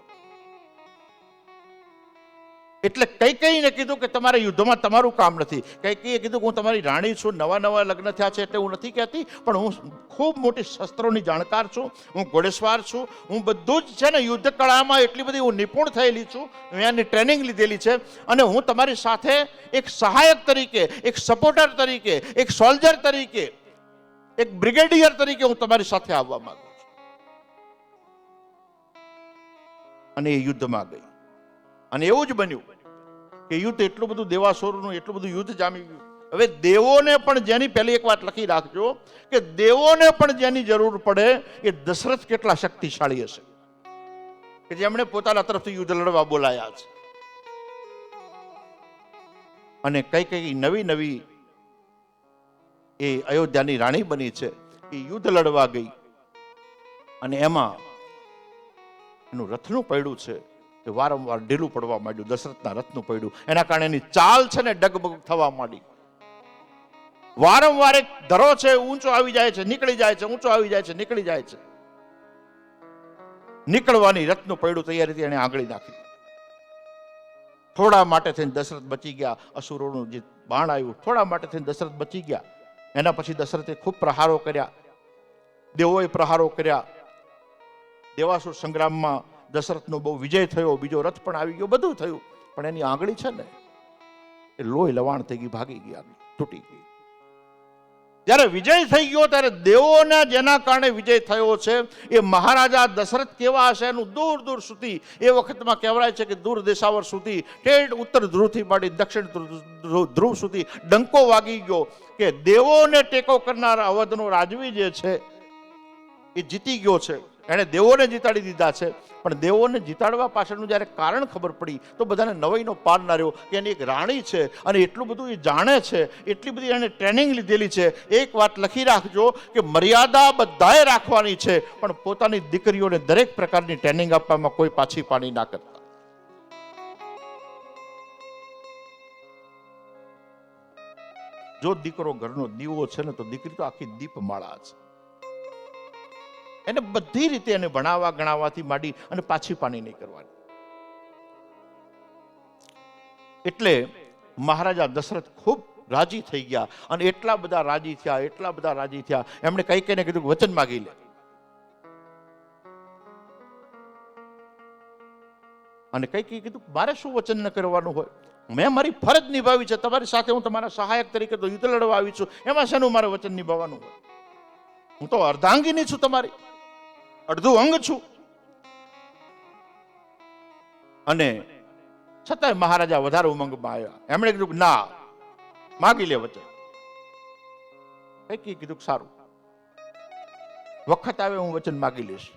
એટલે કૈકેયીને કીધું કે તમારા યુદ્ધમાં તમારું કામ નથી. કૈકેયીએ કીધું હું તમારી રાણી છું, નવા લગ્ન થયા છે એટલે હું નથી કહેતી, પણ હું ખૂબ મોટી શસ્ત્રોની જાણકાર છું, હું ઘોડેસવાર છું, હું બધું જ છે ને યુદ્ધ કળામાં એટલી બધી હું નિપુણ થયેલી છું, મેં એની ટ્રેનિંગ લીધેલી છે, અને હું તમારી સાથે એક સહાયક તરીકે, એક સપોર્ટર તરીકે, એક સોલ્જર તરીકે, એક બ્રિગેડિયર તરીકે હું તમારી સાથે આવવા માંગુ છું. અને એ યુદ્ધમાં ગઈ. અને એવું જ બન્યું કે યુદ્ધ એટલું બધું દેવાસુરનું એટલું બધું યુદ્ધ જામી ગયું. હવે દેવોને પણ જેની, પહેલી એક વાત લખી રાખજો કે દેવોને પણ જેની જરૂર પડે એ દશરથ કેટલા શક્તિશાળી હશે. કે જેમણે પોતાના તરફથી યુદ્ધ લડવા બોલાયા છે. અને કઈ કઈ નવી નવી એ અયોધ્યાની રાણી બની છે, એ યુદ્ધ લડવા ગઈ અને એમાં એનું રથનું પૈડું છે એ વારંવાર ઢીલું પડવા માંડ્યું. દશરથના રથનું પૈડું, એના કારણે એની ચાલ છે ને ડગમગ થવા માંડી. વારંવાર એક ધરો છે ઊંચો આવી જાય છે, નીકળી જાય છે, ઊંચો આવી જાય છે, નીકળી જાય છે. નીકળવાની રથનું પૈડું તૈયારીથી એને આંગળી નાખી. થોડા માટે થઈને દશરથ બચી ગયા. અસુરોનું જે બાણ આવ્યું, થોડા માટે થઈને દશરથ બચી ગયા. એના પછી દશરથે ખૂબ પ્રહારો કર્યા, દેવોએ પ્રહારો કર્યા. દેવાસુર સંગ્રામમાં દશરથનો બહુ વિજય થયો, બીજો રથ પણ આવી ગયો, બધું થયું. પણ એની આંગળી છે ને એ લોહી લવાણ થઈ ગઈ, ભાગી ગઈ, તૂટી ગઈ. જ્યારે વિજય થઈ ગયો ત્યારે દેવોના જેના કારણે વિજય થયો છે એ મહારાજા દશરથ કેવા હશે એનું દૂર દૂર સુધી એ વખતમાં કહેવાય છે કે દૂર દેશાવર સુધી, ઠેઠ ઉત્તર ધ્રુવથી માંડી દક્ષિણ ધ્રુવ સુધી ડંકો વાગી ગયો કે દેવોને ટેકો કરનાર અવધનો રાજવી જે છે એ જીતી ગયો છે. એણે દેવોને જીતાડી દીધા છે. પણ દેવોને જીતાડવા પાછળનું જ્યારે કારણ ખબર પડી તો બધાને નવાઈનો પાર ના રહ્યો કે એની એક રાણી છે અને એટલું બધું એ જાણે છે, એટલી બધી એને ટ્રેનિંગ લીધેલી છે. એક વાત લખી રાખજો કે મર્યાદા બધાએ રાખવાની છે, પણ પોતાની દીકરીઓને દરેક પ્રકારની ટ્રેનિંગ આપવામાં કોઈ પાછી પાણી ના કરતા. જો દીકરો ઘરનો દીવો છે ને તો દીકરી તો આખી દીપમાળા છે. એને બધી રીતે એને ભણાવવા ગણાવવાથી માંડી અને પાછી પાણી નહીં કરવાની. એટલે મહારાજા દશરથ ખૂબ રાજી થઈ ગયા અને એટલા બધા રાજી થયા, એમણે કઈ કઈને કીધું વચન માગી લે. અને કઈ કીધું મારે શું વચન ન કરવાનું હોય, મેં મારી ફરજ નિભાવી છે, તમારી સાથે હું તમારા સહાયક તરીકે તો યુદ્ધ લડવા આવી છું, એમાં શેનું મારે વચન નિભાવવાનું હોય? હું તો અર્ધાંગીની છું, તમારી અડધું અંગ છું. અને છતાંય મહારાજા વધારે ઉમંગમાં આવ્યા. એમણે કીધું ના, માગી લે વચન. કઈ કીધું સારું, વખત આવે હું વચન માગી લઈશ.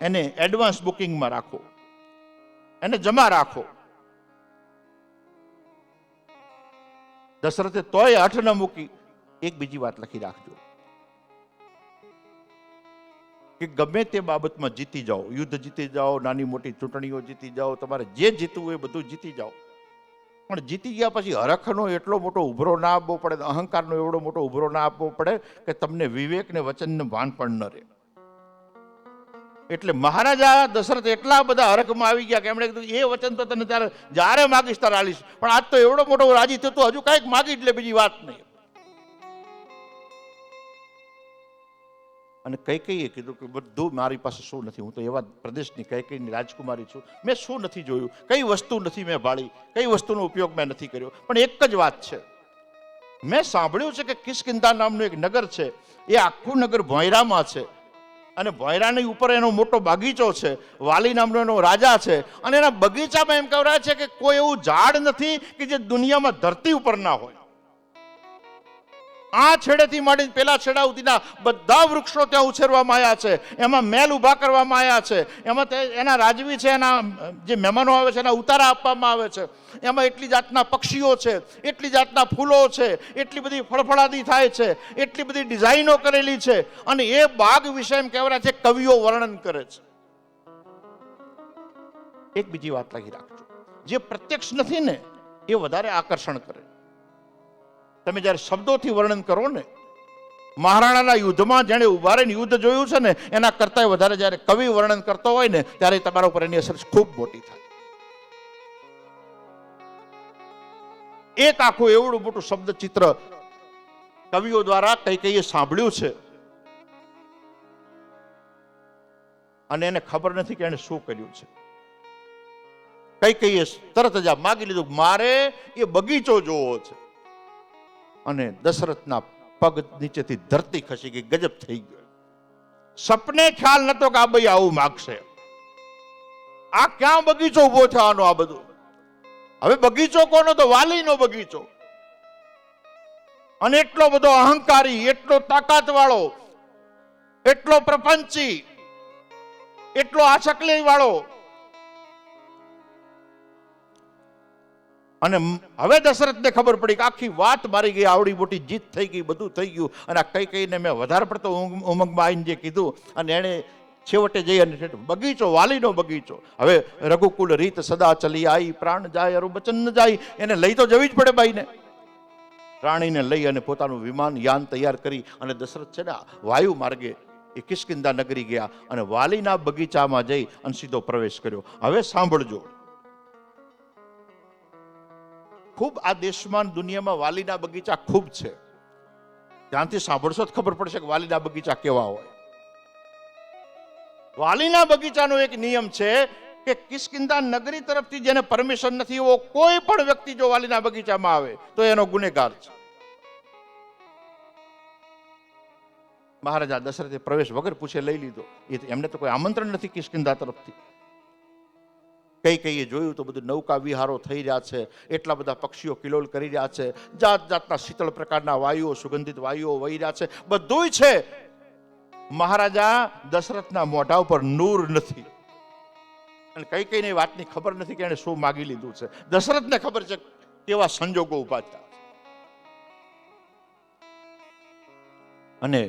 એને એડવાન્સ બુકિંગમાં રાખો, એને જમા રાખો. દશરથે તોય હઠ ન મૂકી. એક બીજી વાત લખી રાખજો કે ગમે તે બાબતમાં જીતી જાઓ, યુદ્ધ જીતી જાઓ, નાની મોટી ચૂંટણીઓ જીતી જાઓ, તમારે જે જીતવું હોય બધું જીતી જાઓ, પણ જીતી ગયા પછી હરખનો એટલો મોટો ઉભરો ના આપવો પડે, અહંકારનો એવડો મોટો ઉભરો ના આપવો પડે કે તમને વિવેક ને વચનનું ભાન પણ ન રહે. એટલે મહારાજા દશરથ એટલા બધા હરખમાં આવી ગયા કે એમણે કીધું એ વચન તો તને ત્યારે જ્યારે માગીશ ત્યારે આલીશ, પણ આજ તો એવડો મોટો રાજી થયો તો હજુ કાંઈક માગી એટલે બીજી વાત નહીં. અને કઈ કીધું કે બધું મારી પાસે શું નથી, હું તો એવા પ્રદેશની કઈની રાજકુમારી છું, મેં શું નથી જોયું, કઈ વસ્તુ નથી મેં ભાળી, કઈ વસ્તુનો ઉપયોગ મેં નથી કર્યો, પણ એક જ વાત છે, મેં સાંભળ્યું છે કે કિષ્કિંધા નામનું એક નગર છે, એ આખું નગર ભોંયરામાં છે અને ભોંયરાની ઉપર એનો મોટો બગીચો છે, વાલી નામનો એનો રાજા છે, અને એના બગીચામાં એમ કહેવાય છે કે કોઈ એવું ઝાડ નથી કે જે દુનિયામાં ધરતી ઉપર ના હોય. આ છેડેથી માંડીને પેલા છેડા સુધીના બધા વૃક્ષો ત્યાં ઉછેરવામાં આવ્યા છે, એમાં મહેલ ઉભા કરવામાં આવ્યા છે, એમાં એના રાજવી છે, એના જે મહેમાનો આવે છે એના ઉતારા આપવામાં આવે છે, એમાં એટલી જાતના પક્ષીઓ છે, એટલી જાતના ફૂલો છે, એટલી બધી ફળફળાદી થાય છે, એટલી બધી ડિઝાઇનો કરેલી છે, અને એ બાગ વિશે એમ કહેવાય છે કવિઓ વર્ણન કરે છે. એક બીજી વાત લખી રાખજો, જે પ્રત્યક્ષ નથી ને એ વધારે આકર્ષણ કરે. તમે જ્યારે શબ્દોથી વર્ણન કરો ને, મહારાણાના યુદ્ધમાં જેણે ઉભા રહીને યુદ્ધ જોયું છે ને એના કરતા વધારે જ્યારે કવિ વર્ણન કરતો હોય ને ત્યારે તમારા ઉપર એની અસર ખૂબ મોટી થાય. એક આખું એવડું મોટું શબ્દ ચિત્ર કવિઓ દ્વારા કઈ સાંભળ્યું છે અને એને ખબર નથી કે એને શું કર્યું છે. કઈ તરત જ માગી લીધું, મારે એ બગીચો જોવો છે. અને દશરથના પગ નીચેથી ધરતી ખસી ગઈ, ગજબ થઈ ગયો. સપને ખ્યાલ નતો કે આ ભાઈ આવું માગશે. આ ક્યાં બગીચો ઉભો થવાનો? આ બધું હવે બગીચો કોનો? તો વાલીનો બગીચો. અને એટલો બધો અહંકારી, એટલો તાકાત વાળો, એટલો પ્રપંચી, એટલો આસકલી વાળો. અને હવે દશરથને ખબર પડી કે આખી વાત મારી ગઈ, આવડી મોટી જીત થઈ ગઈ, બધું થઈ ગયું. અને આ કઈ કઈને મેં વધારે પડતો ઉમંગમાં આવીને જે કીધું, અને એણે છેવટે જઈ અને બગીચો, વાલીનો બગીચો. હવે રઘુકુલ રીત સદા ચલી આવી, પ્રાણ જાય અરુ બચન ન જાય. એને લઈ તો જવી જ પડે બાઈને. રાણીને લઈ અને પોતાનું વિમાન યાન તૈયાર કરી અને દશરથ છે ને વાયુ માર્ગે એ કિષ્કિંધા નગરી ગયા અને વાલીના બગીચામાં જઈ અને સીધો પ્રવેશ કર્યો. હવે સાંભળજો, ખૂબ આ દેશમાં દુનિયામાં વાલીના બગીચા ખૂબ છે. ત્યાંથી સાંભળશો તો ખબર પડશે કે વાલીના બગીચા કેવા હોય. વાલીના બગીચાનો એક નિયમ છે કે કિષ્કિંધા નગરી તરફથી જેને પરમિશન નથી એવો કોઈ પણ વ્યક્તિ જો વાલીના બગીચામાં આવે તો એનો ગુનેગાર છે. મહારાજા દશરથે પ્રવેશ વગર પૂછે લઈ લીધો. એમને તો કોઈ આમંત્રણ નથી કિષ્કિંધા તરફથી. કઈ કઈએ જોયું તો બધું નૌકા વિહારો થઈ રહ્યા છે, એટલા બધા પક્ષીઓ કિલોલ કરી રહ્યા છે, જાત જાતના શીતળ પ્રકારના વાયુઓ, સુગંધિત વાયુઓ વહી રહ્યા છે, બધું છે. મહારાજા દશરથના મોઢા ઉપર નૂર નથી અને કઈ કઈને વાતની ખબર નથી કે એને શું માગી લીધું છે. દશરથને ખબર છે કેવા સંજોગો ઉભા થયા. અને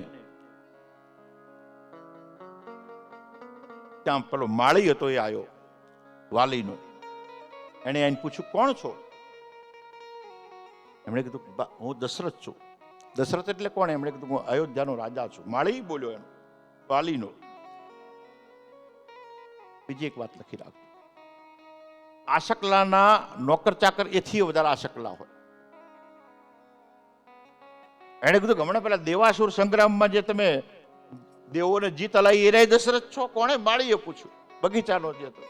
ત્યાં પેલો માળી હતો એ આવ્યો વાલીનો. એને એને પૂછ્યું કોણ છો? એમણે કીધું હું દશરથ છું. દશરથ એટલે કોણ? એમણે કીધું હું અયોધ્યાનો રાજા છું. માળી બોલ્યો એનો, વાલીનો. બીજી એક વાત લખી રાખજો, આશકલાના નોકર ચાકર એથી વધારે આશકલા હોય. એણે કીધું કે હમણાં પેલા દેવાસુર સંગ્રામમાં જે તમે દેવોને જીત અલાઈ એ દશરથ છો? કોણે? માળીએ પૂછ્યું. બગીચાનો જે હતો.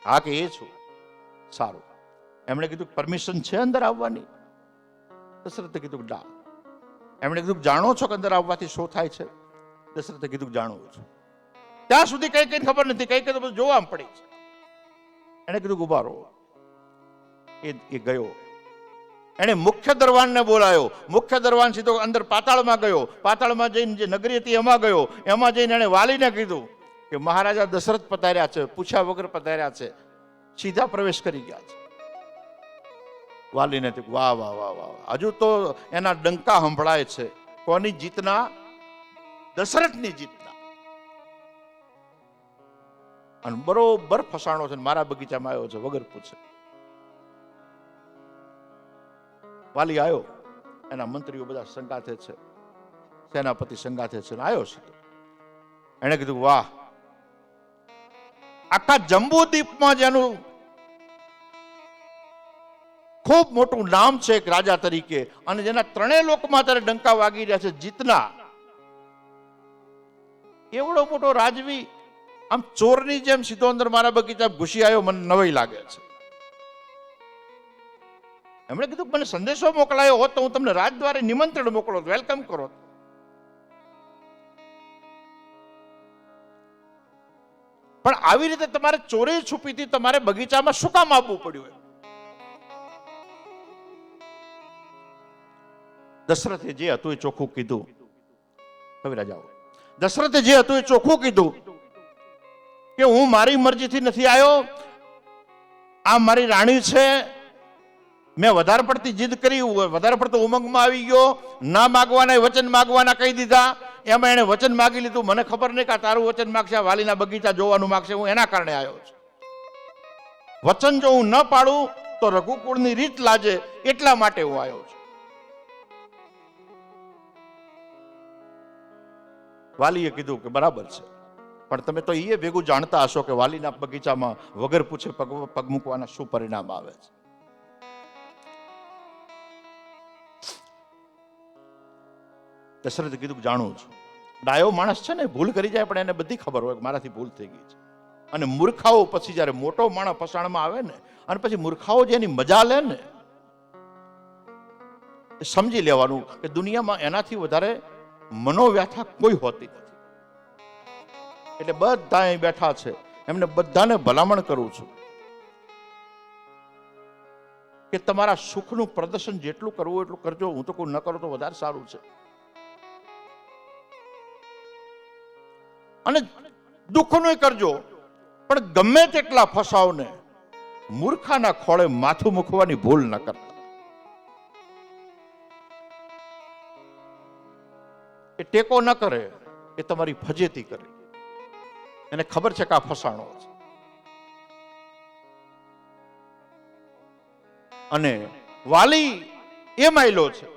હા કે એ છું. સારું. એમણે કીધું પરમિશન છે અંદર આવવાની? દશરથે કીધું ના. એમણે કીધું જાણો છો કે અંદર આવવાથી શું થાય છે? દશરથે કીધું જાણવું છું. ત્યાં સુધી કઈ કઈ ખબર નથી, કઈ કઈ તો બધું જોવા પડી છે. એને કીધું ઉભા રહો. એ ગયો. એને મુખ્ય દરવાનને બોલાયો. મુખ્ય દરવાન સીધો અંદર પાતાળમાં ગયો. પાતાળમાં જઈને જે નગરી હતી એમાં ગયો. એમાં જઈને એને વાલીને કીધું કે મહારાજા દશરથ પધાર્યા છે, પૂછ્યા વગર પધાર્યા છે. સીધા પ્રવેશ કરી ગયા છે. વાલીને વાહ વાહ વાહ વાહ, હજુ તો એના ડંકા સંભળાય છે. કોની જીતના? દશરથની જીતના. અને બરોબર ફસાણો છે, મારા બગીચામાં આવ્યો છે વગર પૂછે. વાલી આવ્યો, એના મંત્રીઓ બધા સંગાથે છે, સેનાપતિ સંગાથે છે, આવ્યો છે. એને કીધું વાહ, આખા જંબુદ્વીપમાં જેનું ખૂબ મોટું નામ છે એક રાજા તરીકે, અને જેના ત્રણેય લોકમાં ત્યારે ડંકા વાગી રહ્યા છે જીતના, એવડો મોટો રાજવી આમ ચોરની જેમ સીધો અંદર મારા બગીચા ઘૂસી આવ્યો, મને નવાઈ લાગે છે. એમણે કીધું મને સંદેશો મોકલાયો હોત તો હું તમને રાજદ્વારે નિમંત્રણ મોકલો, વેલકમ કરો. પણ આવી રીતે તમારે ચોરી છુપીથી તમારે બગીચામાં શું કામ આવવું પડ્યું? દશરથે જે હતું એ ચોખ્ખું કીધું. હવે રાજાઓ, દશરથે જે હતું એ ચોખ્ખું કીધું કે હું મારી મરજીથી નથી આવ્યો, આ મારી રાણી છે, મેં વધારે પડતી જીદ કરી, વધારે પડતો ઉમંગમાં આવી ગયો, ના માગવાના વચન માગવાના કહી દીધા. એમાં એને વચન માગી લીધું. મને ખબર નહીં કે તારું વચન માગશે, વાલીના બગીચા જોવાનું માગશે, હું એના કારણે આવ્યો છું. વચન જો હું ન પાડું તો રઘુકુળની રીત લાજે, એટલા માટે હું આવ્યો છું. વાલીએ કીધું કે બરાબર છે, પણ તમે તો એ ભેગું જાણતા હશો કે વાલીના બગીચામાં વગર પૂછે પગ મૂકવાના શું પરિણામ આવે છે. દશરથે કીધું જાણું છું. ડાયો માણસ છે ને, ભૂલ કરી જાય પણ એને બધી ખબર હોય કે મારાથી ભૂલ થઈ ગઈ છે. અને મૂર્ખાઓ પછી જયારે મોટો માણસ ફસાણમાં આવે ને, અને પછી મૂર્ખાઓ જેની મજા લે ને, સમજી લેવાનું કે દુનિયામાં એનાથી વધારે મનોવ્યથા કોઈ હોતી નથી. એટલે બધા અહીં બેઠા છે, એમને બધાને ભલામણ કરું છું કે તમારા સુખનું પ્રદર્શન જેટલું કરવું એટલું કરજો. હું તો કોઈ ન કરો તો વધારે સારું છે. અને દુઃખનું કરજો, પણ ગમે તેટલા ફસાવને મૂર્ખાના ખોળે માથું મૂકવાની ભૂલ ન કરતા. એ ટેકો ન કરે, એ તમારી ફજેતી કરે. એને ખબર છે કે આ ફસાણો છે. અને વાલી એ માયલો છે.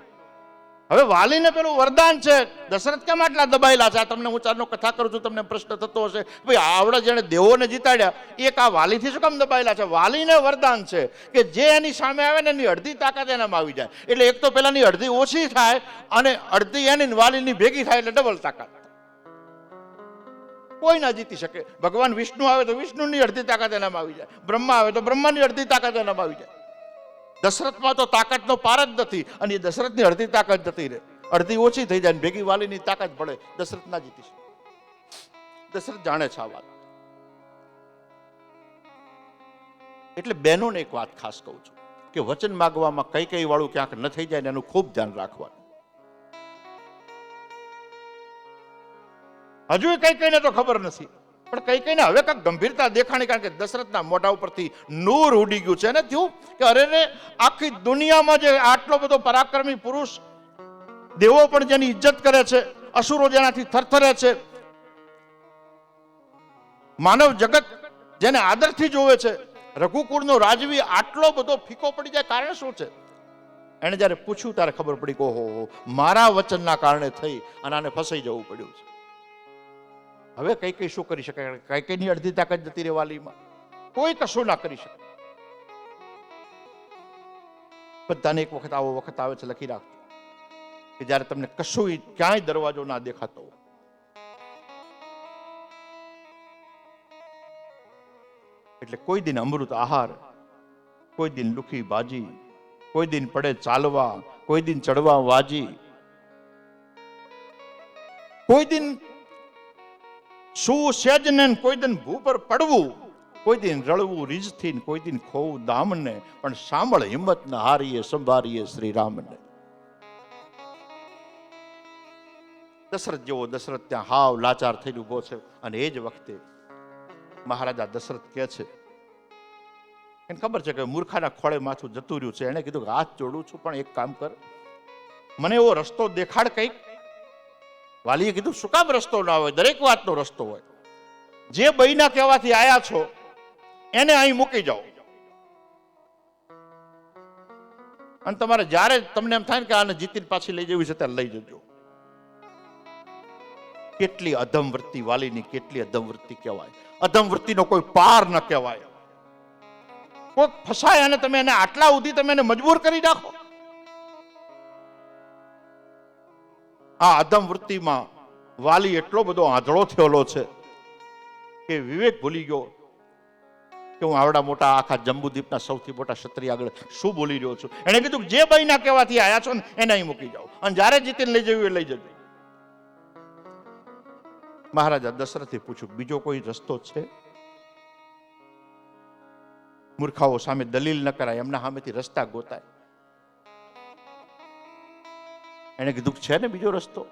હવે વાલીને પેલું વરદાન છે. દશરથ કેમ આટલા દબાયેલા છે? આ તમને હું ચારનો કથા કરું છું, તમને પ્રશ્ન થતો હશે, ભાઈ આવડા જેને દેવોને જીતાડ્યા એક આ વાલીથી શું કામ દબાયેલા છે? વાલીને વરદાન છે કે જે એની સામે આવે ને એની અડધી તાકાત એનામાં આવી જાય. એટલે એક તો પેલાની અડધી ઓછી થાય અને અડધી એની વાલીની ભેગી થાય એટલે ડબલ તાકાત. કોઈ ના જીતી શકે. ભગવાન વિષ્ણુ આવે તો વિષ્ણુની અડધી તાકાત એનામાં આવી જાય, બ્રહ્મા આવે તો બ્રહ્માની અડધી તાકાત એનામાં આવી જાય. દશરથમાં તો તાકાતનો પાર જ નથી, અને એ દશરથની અડધી તાકાત જતી રહે, અડધી ઓછી થઈ જાય, ભેગી વાલીની તાકાત પડે. દશરથ ના જીતી શકે. દશરથ જાણે છે આ વાત. એટલે બહેનોને એક વાત ખાસ કહું છું કે વચન માગવામાં કઈ વાળું ક્યાંક ન થઈ જાય એનું ખૂબ ધ્યાન રાખવાનું. હજુ કઈને તો ખબર નથી, પણ કઈને હવે કાંઈક ગંભીરતા દેખાણી, કારણ કે દશરથના મોઢા ઉપરથી નૂર ઉડી ગયું છે. અને થયું કે અરે રે, આખી દુનિયામાં જે આટલો બધો પરાક્રમી પુરુષ, દેવો પણ જેની ઇજ્જત કરે છે, અસુરો જેનાથી થરથરે છે, માનવ જગત જેને આદરથી જોવે છે, રઘુકુળનો રાજવી આટલો બધો ફીકો પડી જાય કારણ શું છે? એને જયારે પૂછ્યું ત્યારે ખબર પડી કે ઓહો, મારા વચનના કારણે થઈ અને આને ફસાઈ જવું પડ્યું છે. હવે કઈ શું કરી શકે? કઈની અડધી તાકાત જતી રહે વાલીમાં, કોઈ કશું ના કરી શકે. બધાને એક વખત આવો વખત આવે છે, લખી રાખજો, કે જયારે તમને કશું ક્યાંય દરવાજો ના દેખાતો હોય. એટલે કોઈ દિન અમૃત આહાર, કોઈ દિન લુખી બાજી, કોઈ દિન પડે ચાલવા, કોઈ દિન ચડવા વાજી, કોઈ દિન શું સેજને, કોઈ દિન ભૂ પર પડવું, કોઈ દિન રળવું રીજથી, કોઈ દિન ખોવું દામને, પણ સાંભળ હિંમત ન હારીએ, સંભારીએ શ્રી રામને. દશરથ જેવો દશરથ ત્યાં હાવ લાચાર થઈને ઉભો છે. અને એ જ વખતે મહારાજા દશરથ કહે છે, એને ખબર છે કે મૂર્ખાના ખોળે માથું જતું રહ્યું છે. એને કીધું કે હાથ જોડું છું, પણ એક કામ કર, મને એવો રસ્તો દેખાડ કંઈક. વાલીએ કીધું શું કામ રસ્તો ના હોય? દરેક વાતનો રસ્તો હોય. જે બૈના કહેવાથી આયા છો એને અહીં મૂકી જાઓ, અને તમારે જ્યારે તમને એમ થાય ને કે આને જીતીને પાછી લઈ જવી છે ત્યારે લઈ જજો. કેટલી અધમવૃત્તિ વાલીની, કેટલી અધમવૃત્તિ કહેવાય. અધમવૃત્તિનો કોઈ પાર ન કહેવાય. કોઈક ફસાય અને તમે એને આટલા સુધી તમે એને મજબૂર કરી નાખો. આ અધમવૃત્તિમાં વાલી એટલો બધો આંધળો થયેલો છે કે વિવેક ભૂલી ગયો કે હું આવડા મોટા આખા જંબુદ્વીપના સૌથી મોટા ક્ષત્રિય આગળ શું બોલી રહ્યો છું. એને કીધું જે બૈના કહેવાથી આયા છો ને એને અહીં મૂકી જાઓ, અને જ્યારે જીતીને લઈ જવું એ લઈ જજો. મહારાજા દશરથે પૂછ્યું, બીજો કોઈ રસ્તો છે? મૂર્ખાઓ સામે દલીલ ન કરાય, એમના સામેથી રસ્તા ગોતાય. એને કીધું છે ને બીજો રસ્તો?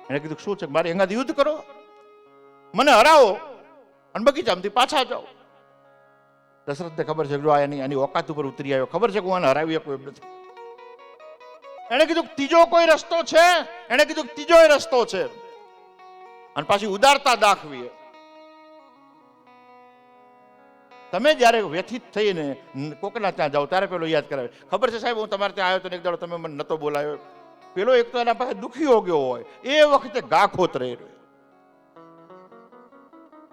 એને કીધું શું છે? મારે એનાથી યુદ્ધ કરો, મને હરાવો અને બગીચામાંથી પાછા જાઓ. દશરથને ખબર છે કે આની ઓકાત ઉપર ઉતરી આવ્યો, ખબર છે કે હું આને હરાવી શકું એમ નથી. એને કીધું ત્રીજો કોઈ રસ્તો છે? એને કીધું ત્રીજો રસ્તો છે, અને પાછી ઉદારતા દાખવી. તમે જયારે વ્યથિત થઈને કોકના ત્યાં જાઓ ત્યારે પેલો યાદ કરાવે, ખબર છે સાહેબ હું તમારે ત્યાં આવ્યો તો એક દાડો તમે મને નતો બોલાયો. પેલો એક તો એના પાસે દુખી હો ગયો હોય, એ વખતે ગા ખોતરે.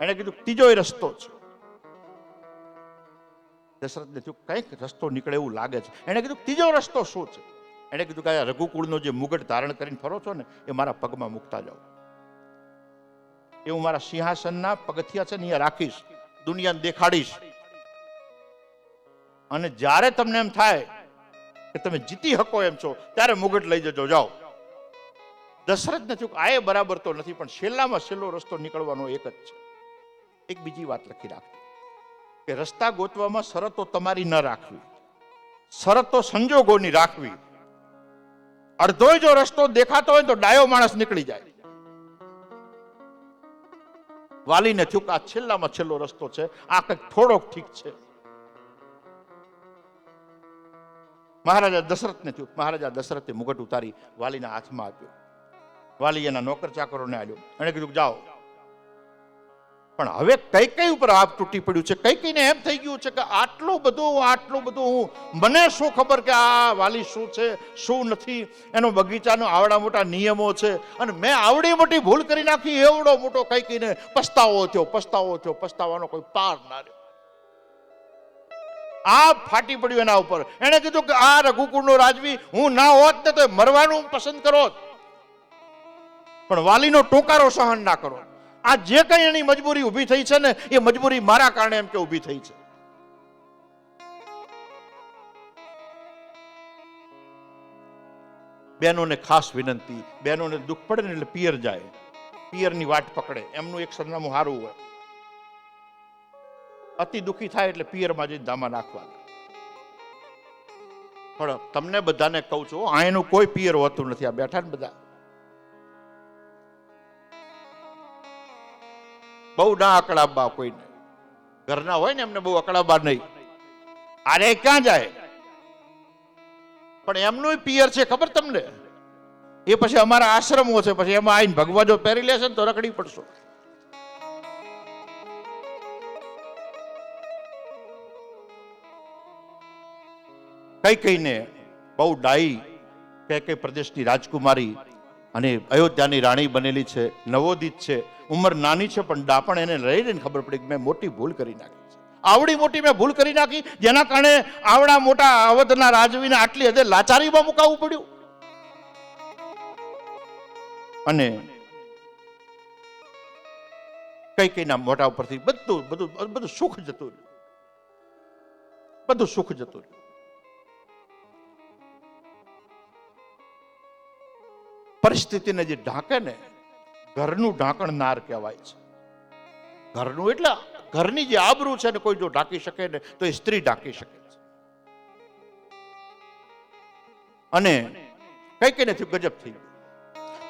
એને કીધું ત્રીજો રસ્તો છે. દશરથને થયું કંઈક રસ્તો નીકળે એવું લાગે છે. એને કીધું ત્રીજો રસ્તો શું છે? એને કીધું કે આ રઘુકુળનો જે મુગટ ધારણ કરીને ફરો છો ને એ મારા પગમાં મૂકતા જાઓ. એ હું મારા સિંહાસનના પગથિયા છે ને અહીંયા રાખીશ, દુનિયાને દેખાડીશ, અને જ્યારે તમને એમ થાય કે તમે જીતી શકો એમ છો ત્યારે મુગટ લઈ જજો, જાઓ. દશરથને થયું આ એ બરાબર તો નથી, પણ છેલ્લામાં છેલ્લો રસ્તો નીકળવાનો એક જ છે. એક બીજી વાત લખી રાખવી કે રસ્તા ગોતવામાં શરતો તમારી ન રાખવી, શરતો સંજોગોની રાખવી. અડધોય જો રસ્તો દેખાતો હોય તો ડાયો માણસ નીકળી જાય. વાલીને થયું કે આ છેલ્લામાં છેલ્લો રસ્તો છે, આ કંઈક થોડોક ઠીક છે. મહારાજા દશરથને થયું. મહારાજા દશરથે મુગટ ઉતારી વાલીના હાથમાં આપ્યો. વાલી એના નોકર ચાકરોને આલ્યો. એને કીધું જાઓ. પણ હવે કઈ કઈ ઉપર આપ તૂટી પડ્યું છે. કઈ કઈને એમ થઈ ગયું છે કે આટલું બધું મને શું ખબર કે આ વાલી શું છે શું નથી. એનો બગીચાનો આવડા મોટા નિયમો છે અને મેં આવડી મોટી ભૂલ કરી નાખી. એવડો મોટો કઈ કઈને પસ્તાવો થયો. પસ્તાવાનો કોઈ પાર ના રહ્યો. આ ફાટી પડ્યું એના ઉપર. એને કીધું કે આ રઘુકુળનો રાજવી હું ના હોત ને તો મરવાનું પસંદ કરો, પણ વાલીનો ટોકારો સહન ના કરો. આ જે કઈ એની મજબૂરી ઊભી થઈ છે ને એ મજબૂરી મારા કારણે એમ કે ઊભી થઈ છે. બહેનોને ખાસ વિનંતી, બહેનોને દુઃખ પડે ને એટલે પિયર જાય, પિયરની વાટ પકડે. એમનું એક સરનામું સારું હોય. અતિ દુઃખી થાય એટલે પિયરમાં જઈને ધામા નાખવા. પણ તમને બધાને કહું છું, અહીંનું કોઈ પિયર હોતું નથી. આ બેઠા ને બધા બહુ ના અકળાબા કોઈને. ઘરના હોય ને એમને બહુ અકળાબા નહીં. અરે ક્યાં જાય? પણ એમનું પિયર છે ખબર તમને? એ પછી અમારા આશ્રમો છે. પછી એમાં આવીને ભગવા જો પહેરી લેશે ને તો રખડી પડશો. કઈ કઈને બહુ ડાઈ કઈ પ્રદેશની રાજકુમારી અને અયોધ્યાની રાણી બનેલી છે. નવોદિત છે, ઉંમર નાની છે, પણ ડાપણ એને રહીને ખબર પડી કે મેં મોટી ભૂલ કરી નાખી છે. આવડી મોટી મેં ભૂલ કરી નાખી જેના કારણે આવડા મોટા અવધના રાજવીને આટલી હદે લાચારીમાં મુકાવવું પડ્યું. અને કઈ કઈના મોટા ઉપરથી બધું સુખ જતું રહ્યું. બધું સુખ જતું રહ્યું. પરિસ્થિતિને જે ઢાંકે ને, ઘરનું ઢાંકણ નાર કહેવાય છે. ઘરનું એટલે ઘરની જે આબરૂ છે ને કોઈ જો ઢાંકી શકે ને તો એ સ્ત્રી ઢાંકી શકે છે. અને કઈ કઈ નથી ગજબ થઈ.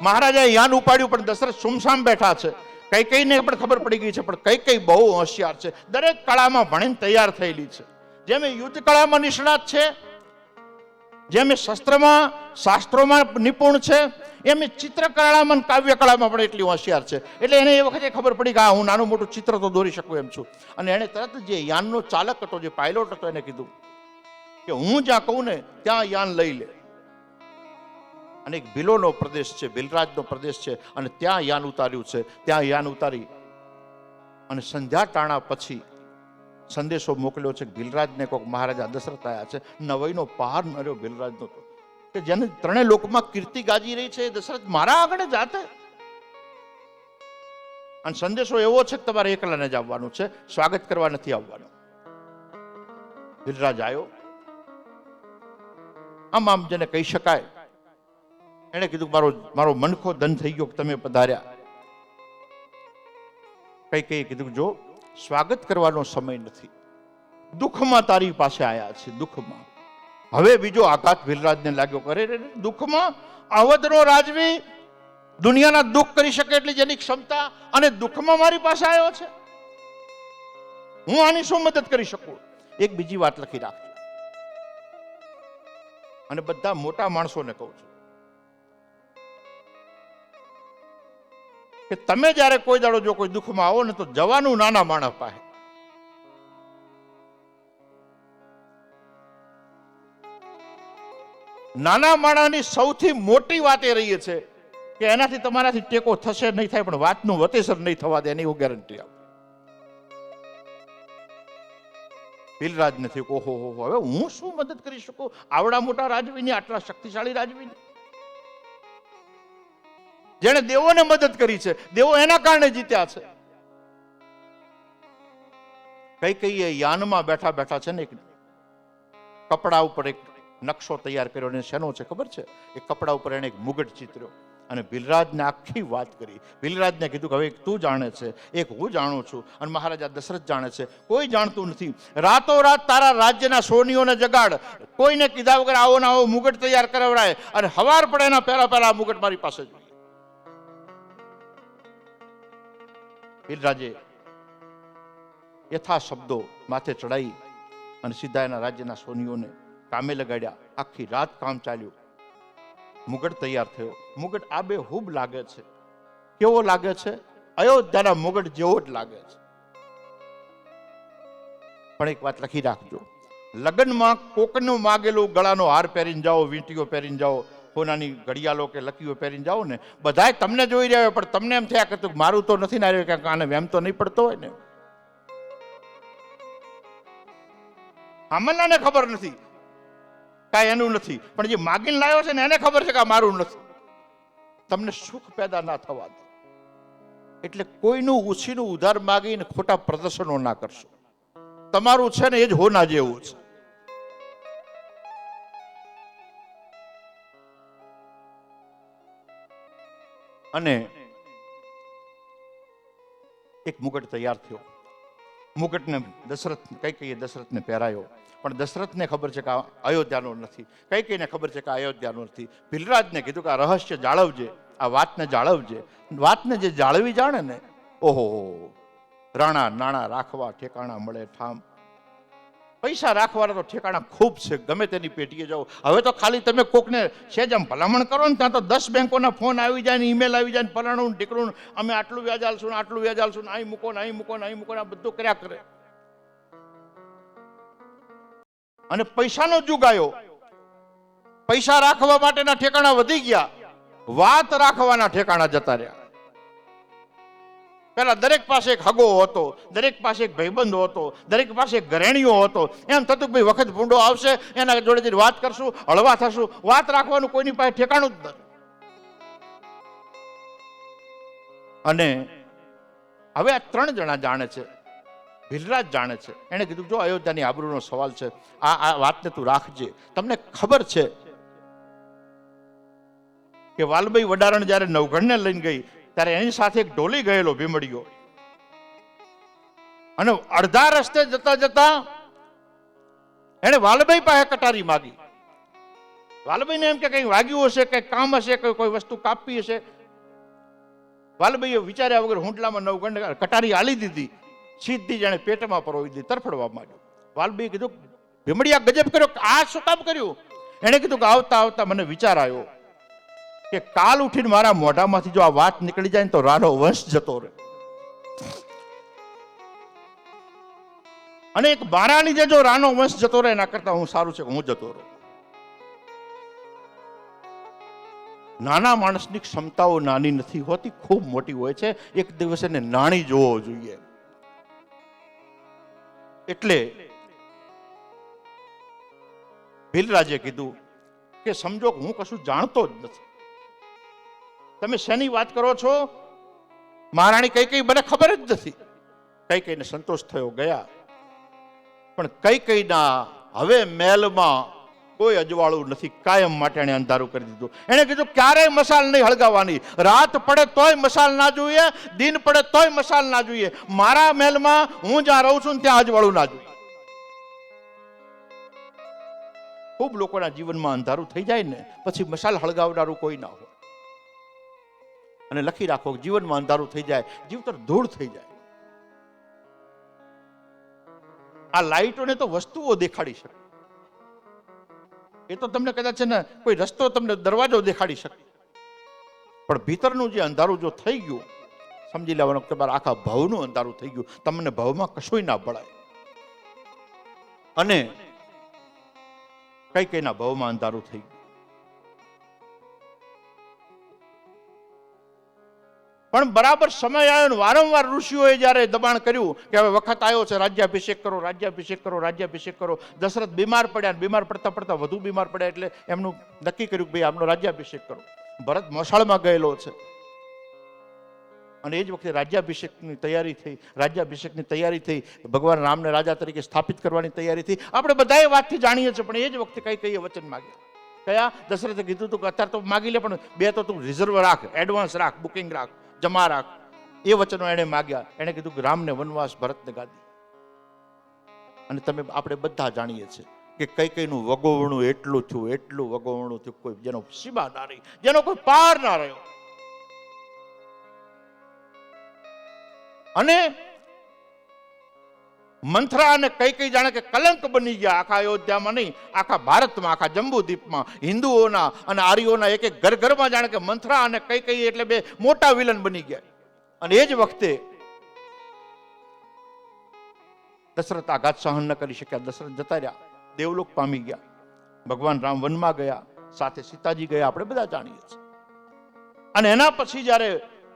મહારાજાએ યાન ઉપાડ્યું પણ દશરથ સુમસામ બેઠા છે. કઈ કઈને પણ ખબર પડી ગઈ છે, પણ કઈ કઈ બહુ હોશિયાર છે. દરેક કળામાં ભણીને તૈયાર થયેલી છે. જેમ યુદ્ધ કળામાં નિષ્ણાત છે, જેમ શસ્ત્રમાં શાસ્ત્રોમાં નિપુણ છે, એમ ચિત્રકળામાં કાવ્ય કળામાં પણ એટલી હોશિયાર છે. એટલે એને એ વખતે ખબર પડી કે હું નાનું મોટું ચિત્ર તો દોરી શકું એમ છું. અને એને તરત જે યાનનો ચાલક હતો, જે પાયલોટ હતો, એને કીધું કે હું જ્યાં કહું ને ત્યાં યાન લઈ લે. અને એક ભીલોનો પ્રદેશ છે, ભીલરાજનો પ્રદેશ છે, અને ત્યાં યાન ઉતાર્યું છે. ત્યાં યાન ઉતારી અને સંધ્યા ટાણા પછી સંદેશો મોકલ્યો છે કે ભીલરાજને કોઈક મહારાજા દશરથ આવ્યા છે. નવાઈનો પાર ન રહ્યો ભીલરાજનો તો, કે જેને ત્રણેય લોકમાં કીર્તિ ગાજી રહી છે એ દશરથ મારા આગળ જાતે. અને સંદેશો એવો છે કે તમારે એકલાને જ આવવાનું છે, સ્વાગત કરવા નથી આવવાનું. ભીલરાજ આવ્યો. આમ જેને કહી શકાય, એને કીધું મારો મનખો ધન થઈ ગયો કે તમે પધાર્યા. કઈ કીધું જો સ્વાગત કરવાનો સમય નથી, દુઃખમાં તારી પાસે આયા છે. દુઃખમાં હવે બીજો આઘાત ભીલરાજને લાગ્યો. કરે દુઃખમાં અવધનો રાજવી દુનિયાના દુઃખ કરી શકે એટલી જેની ક્ષમતા, અને દુઃખમાં મારી પાસે આવ્યો છે. હું આની શું મદદ કરી શકું? એક બીજી વાત લખી રાખજો, અને બધા મોટા માણસોને કહું છું કે તમે જ્યારે કોઈ દાડો જો કોઈ દુઃખમાં આવો ને તો જવાનું નાના માણસ પાસે. નાના માણસની સૌથી મોટી વાત એ રહી છે કે એનાથી તમારાથી ટેકો થશે નહીં થાય, પણ વાતનું વતેસર નહીં થવા દે, એની હું ગેરંટી આપું. ભીલરાજ નથી. ઓહો હવે હું શું મદદ કરી શકું આવડા મોટા રાજવીની, આટલા શક્તિશાળી રાજવીની, જેને દેવોને મદદ કરી છે, દેવો એના કારણે જીત્યા છે. કઈ યાનમાં બેઠા બેઠા છે ને એક કપડા ઉપર એક નકશો તૈયાર કર્યો, અને શેનો છે ખબર છે? એ કપડા ઉપર એને એક મુગટ ચિતર્યો અને ભીલરાજને આખી વાત કરી. ભીલરાજને કીધું કે હવે એક તું જાણે છે, એક હું જાણું છું, અને મહારાજા દશરથ જાણે છે, કોઈ જાણતું નથી. રાતોરાત તારા રાજ્યના સોનીઓને જગાડ, કોઈને કીધા વગર આવો ને આવો મુગટ તૈયાર કરાવડાય, અને હવાર પડે એના પહેલા આ મુગટ મારી પાસે જોઈએ. ભીલરાજે યથા શબ્દો માથે ચડાઈ અને સીધા એના રાજ્યના સોનીઓને કામે લગાડ્યા. આખી રાત કામ ચાલ્યું. મુગટ તૈયાર થયો. મુગટ આબેહૂબ લાગે છે. કેવો લાગે છે? અયોધ્યાના મુગટ જેવો જ લાગે છે. પણ એક વાત લખી રાખજો, લગ્નમાં કોકનું માગેલું ગળાનો હાર પહેરીને જાઓ, વીંટીઓ પહેરીને જાઓ, સોનાની ઘડિયાળો કે લકીઓ પહેરીને જાઓ ને, બધાય તમને જોઈ રહ્યા હોય, પણ તમને એમ થયા કે મારું તો નથી ના રહ્યું, કે આને વેમ તો નહીં પડતો હોય ને. આમલાને ખબર નથી કાંઈ એનું નથી, પણ જે માગીને લાવ્યો છે ને એને ખબર છે કે આ મારું નથી. તમને સુખ પેદા ના થવા દે. એટલે કોઈનું ઉછીનું ઉધાર માગીને ખોટા પ્રદર્શનો ના કરશો. તમારું છે ને એ જ હોના જેવું છે. અને એક મુગટ તૈયાર થયો. મુગટને કઈ દશરથને પહેરાયો, પણ દશરથને ખબર છે કે આ અયોધ્યાનો નથી, કઈને ખબર છે કે આ અયોધ્યાનો નથી. ભીલરાજને કીધું કે આ રહસ્ય જાળવજે, આ વાતને જાળવજે. વાતને જે જાળવી જાણે ને, ઓહો, રાણા નાણા રાખવા ઠેકાણા મળે ઠામ. પૈસા રાખવાના તો ઠેકાણા ખૂબ છે, ગમે તેની પેટીએ જાઓ. હવે તો ખાલી તમે કોકને સેજ આમ ભલામણ કરો ને, ત્યાં તો 10 બેંકોના ફોન આવી જાય ને, ઈમેલ આવી જાય ને, ફલાણું ઢીકણું, અમે આટલું વ્યાજ આલશું ને આટલું વ્યાજ આલશું ને, અહીં મૂકો ને અહીં મૂકો ને અહીં મૂકો ને, આ બધું કર્યા કરે. અને પૈસાનો જુગ આવ્યો. પૈસા રાખવા માટેના ઠેકાણા વધી ગયા, વાત રાખવાના ઠેકાણા જતા રહ્યા. પેલા દરેક પાસે એક હગો હતો, દરેક પાસે એક ભાઈબંધો હતો, દરેક પાસે એક ઘરેણીઓ હતો. એમ થતું ભાઈ વખત ભૂંડો આવશે, એના જોડે જઈને વાત કરશું, હળવા થશું. વાત રાખવાનું કોઈની પાસે ઠેકાણું જ નથી. અને હવે આ 3 જણા જાણે છે. ભીલરાજ જાણે છે. એને કીધું જો અયોધ્યાની આબરૂનો સવાલ છે, આ વાતને તું રાખજે. તમને ખબર છે કે વાલભાઈ વડારણ જયારે નવઘણને લઈને ગઈ ત્યારે એની સાથે એક ઢોલી ગયેલો ભીમડીયો, અને અડધા રસ્તે જતા જતા એને વાલભાઈ પાસે કટારી માગી. વાલભાઈને એમ કે કંઈ વાગ્યું હશે, કંઈ કામ હશે, કોઈ વસ્તુ કાપી હશે. વાલભાઈએ વિચાર્યા વગર હુંટલામાં નવઘણ કટારી આલી દીધી. સીધી જાણે પેટમાં પરોવી દીધી, તરફડવા માંડ્યો. વાલભાઈએ કીધું ભીમડિયા ગજબ કર્યો, આ શું કામ કર્યું? એને કીધું કે આવતા આવતા મને વિચાર આવ્યો કે કાલ ઉઠીને મારા મોઢામાંથી જો આ વાત નીકળી જાય ને તો રાનો વંશ જતો રહે, અને એક મારા લીધે જો રાનો વંશ જતો રહે એના કરતા હું સારું છે કે હું જતો રહું. નાના માણસની ક્ષમતાઓ નાની નથી હોતી, ખૂબ મોટી હોય છે. એક દિવસ એને નાણી જોવો જોઈએ. એટલે ભીલરાજે કીધું કે સમજો હું કશું જાણતો જ નથી, તમે શેની વાત કરો છો? મહારાણી કઈ મને ખબર જ નથી. કઈને સંતોષ થયો, ગયા. પણ કઈના હવે મહેલમાં કોઈ અજવાળું નથી. કાયમ માટે એને અંધારું કરી દીધું. એને કીધું ક્યારેય મસાલ નહીં હળગાવવાની. રાત પડે તોય મસાલ ના જોઈએ, દિન પડે તોય મસાલ ના જોઈએ. મારા મહેલમાં હું જ્યાં રહું છું ત્યાં અજવાળું ના જોઈએ. ખૂબ લોકોના જીવનમાં અંધારું થઈ જાય ને પછી મસાલ હળગાવનારું કોઈ ના હોય. અને લખી રાખો, જીવનમાં અંધારું થઈ જાય, જીવતર ધૂળ થઈ જાય. આ લાઈટોને તો વસ્તુઓ દેખાડી શકે, એ તો તમને કદાચ છે ને કોઈ રસ્તો, તમને દરવાજો દેખાડી શકે, પણ ભીતરનું જે અંધારું જો થઈ ગયું, સમજી લેવાનું કે તમારા આખા ભાવનું અંધારું થઈ ગયું. તમને ભાવમાં કશોય ના ભળાય. અને કઈના ભાવમાં અંધારું થઈ ગયું. પણ બરાબર સમય આવ્યો ને વારંવાર ઋષિઓએ જયારે દબાણ કર્યું કે હવે વખત આવ્યો છે, રાજ્યાભિષેક કરો, રાજ્યાભિષેક કરો, રાજ્યાભિષેક કરો. દશરથ બીમાર પડ્યા, બીમાર પડતા પડતા વધુ બીમાર પડ્યા, એટલે એમનું નક્કી કર્યું કે ભાઈ આમનો રાજ્યાભિષેક કરો. ભરત મોસાળમાં ગયેલો છે, અને એ જ વખતે રાજ્યાભિષેકની તૈયારી થઈ. રાજ્યાભિષેકની તૈયારી થઈ, ભગવાન રામને રાજા તરીકે સ્થાપિત કરવાની તૈયારી થઈ. આપણે બધાએ વાતથી જાણીએ છીએ, પણ એ જ વખતે કઈ વચન માગ્યા. કયા? દશરથે કીધું તું કે અત્યારે તો માગી લે, પણ 2 તો તું રિઝર્વ રાખ, એડવાન્સ રાખ, બુકિંગ રાખ, જમા રાખ. એ વચનો એને માગ્યા. એને કીધું કે રામને વનવાસ, ભરતને ગાદી. અને આપણે બધા જાણીએ છીએ કે કઈનું વગોવણું એટલું થયું, એટલું વગોવણું થયું, કોઈ જેનો સીમા ના રહી, જેનો કોઈ પાર ના રહ્યો. અને મંથરા અને કઈ જાણે કે કલંક બની ગયા આખા અયોધ્યામાં નહીં, આખા ભારતમાં, આખા જંબુદ્વીપમાં હિન્દુઓના અને આર્યોના એક એક ઘરમાં જાણે કે મંથરા અને કઈ એટલે બે મોટા વિલન બની ગયા. અને એ જ વખતે દશરથ આઘાત સહન ન કરી શક્યા. દશરથ જતા રહ્યા, દેવલોક પામી ગયા. ભગવાન રામ વનમાં ગયા, સાથે સીતાજી ગયા, આપણે બધા જાણીએ છીએ. અને એના પછી જ્યારે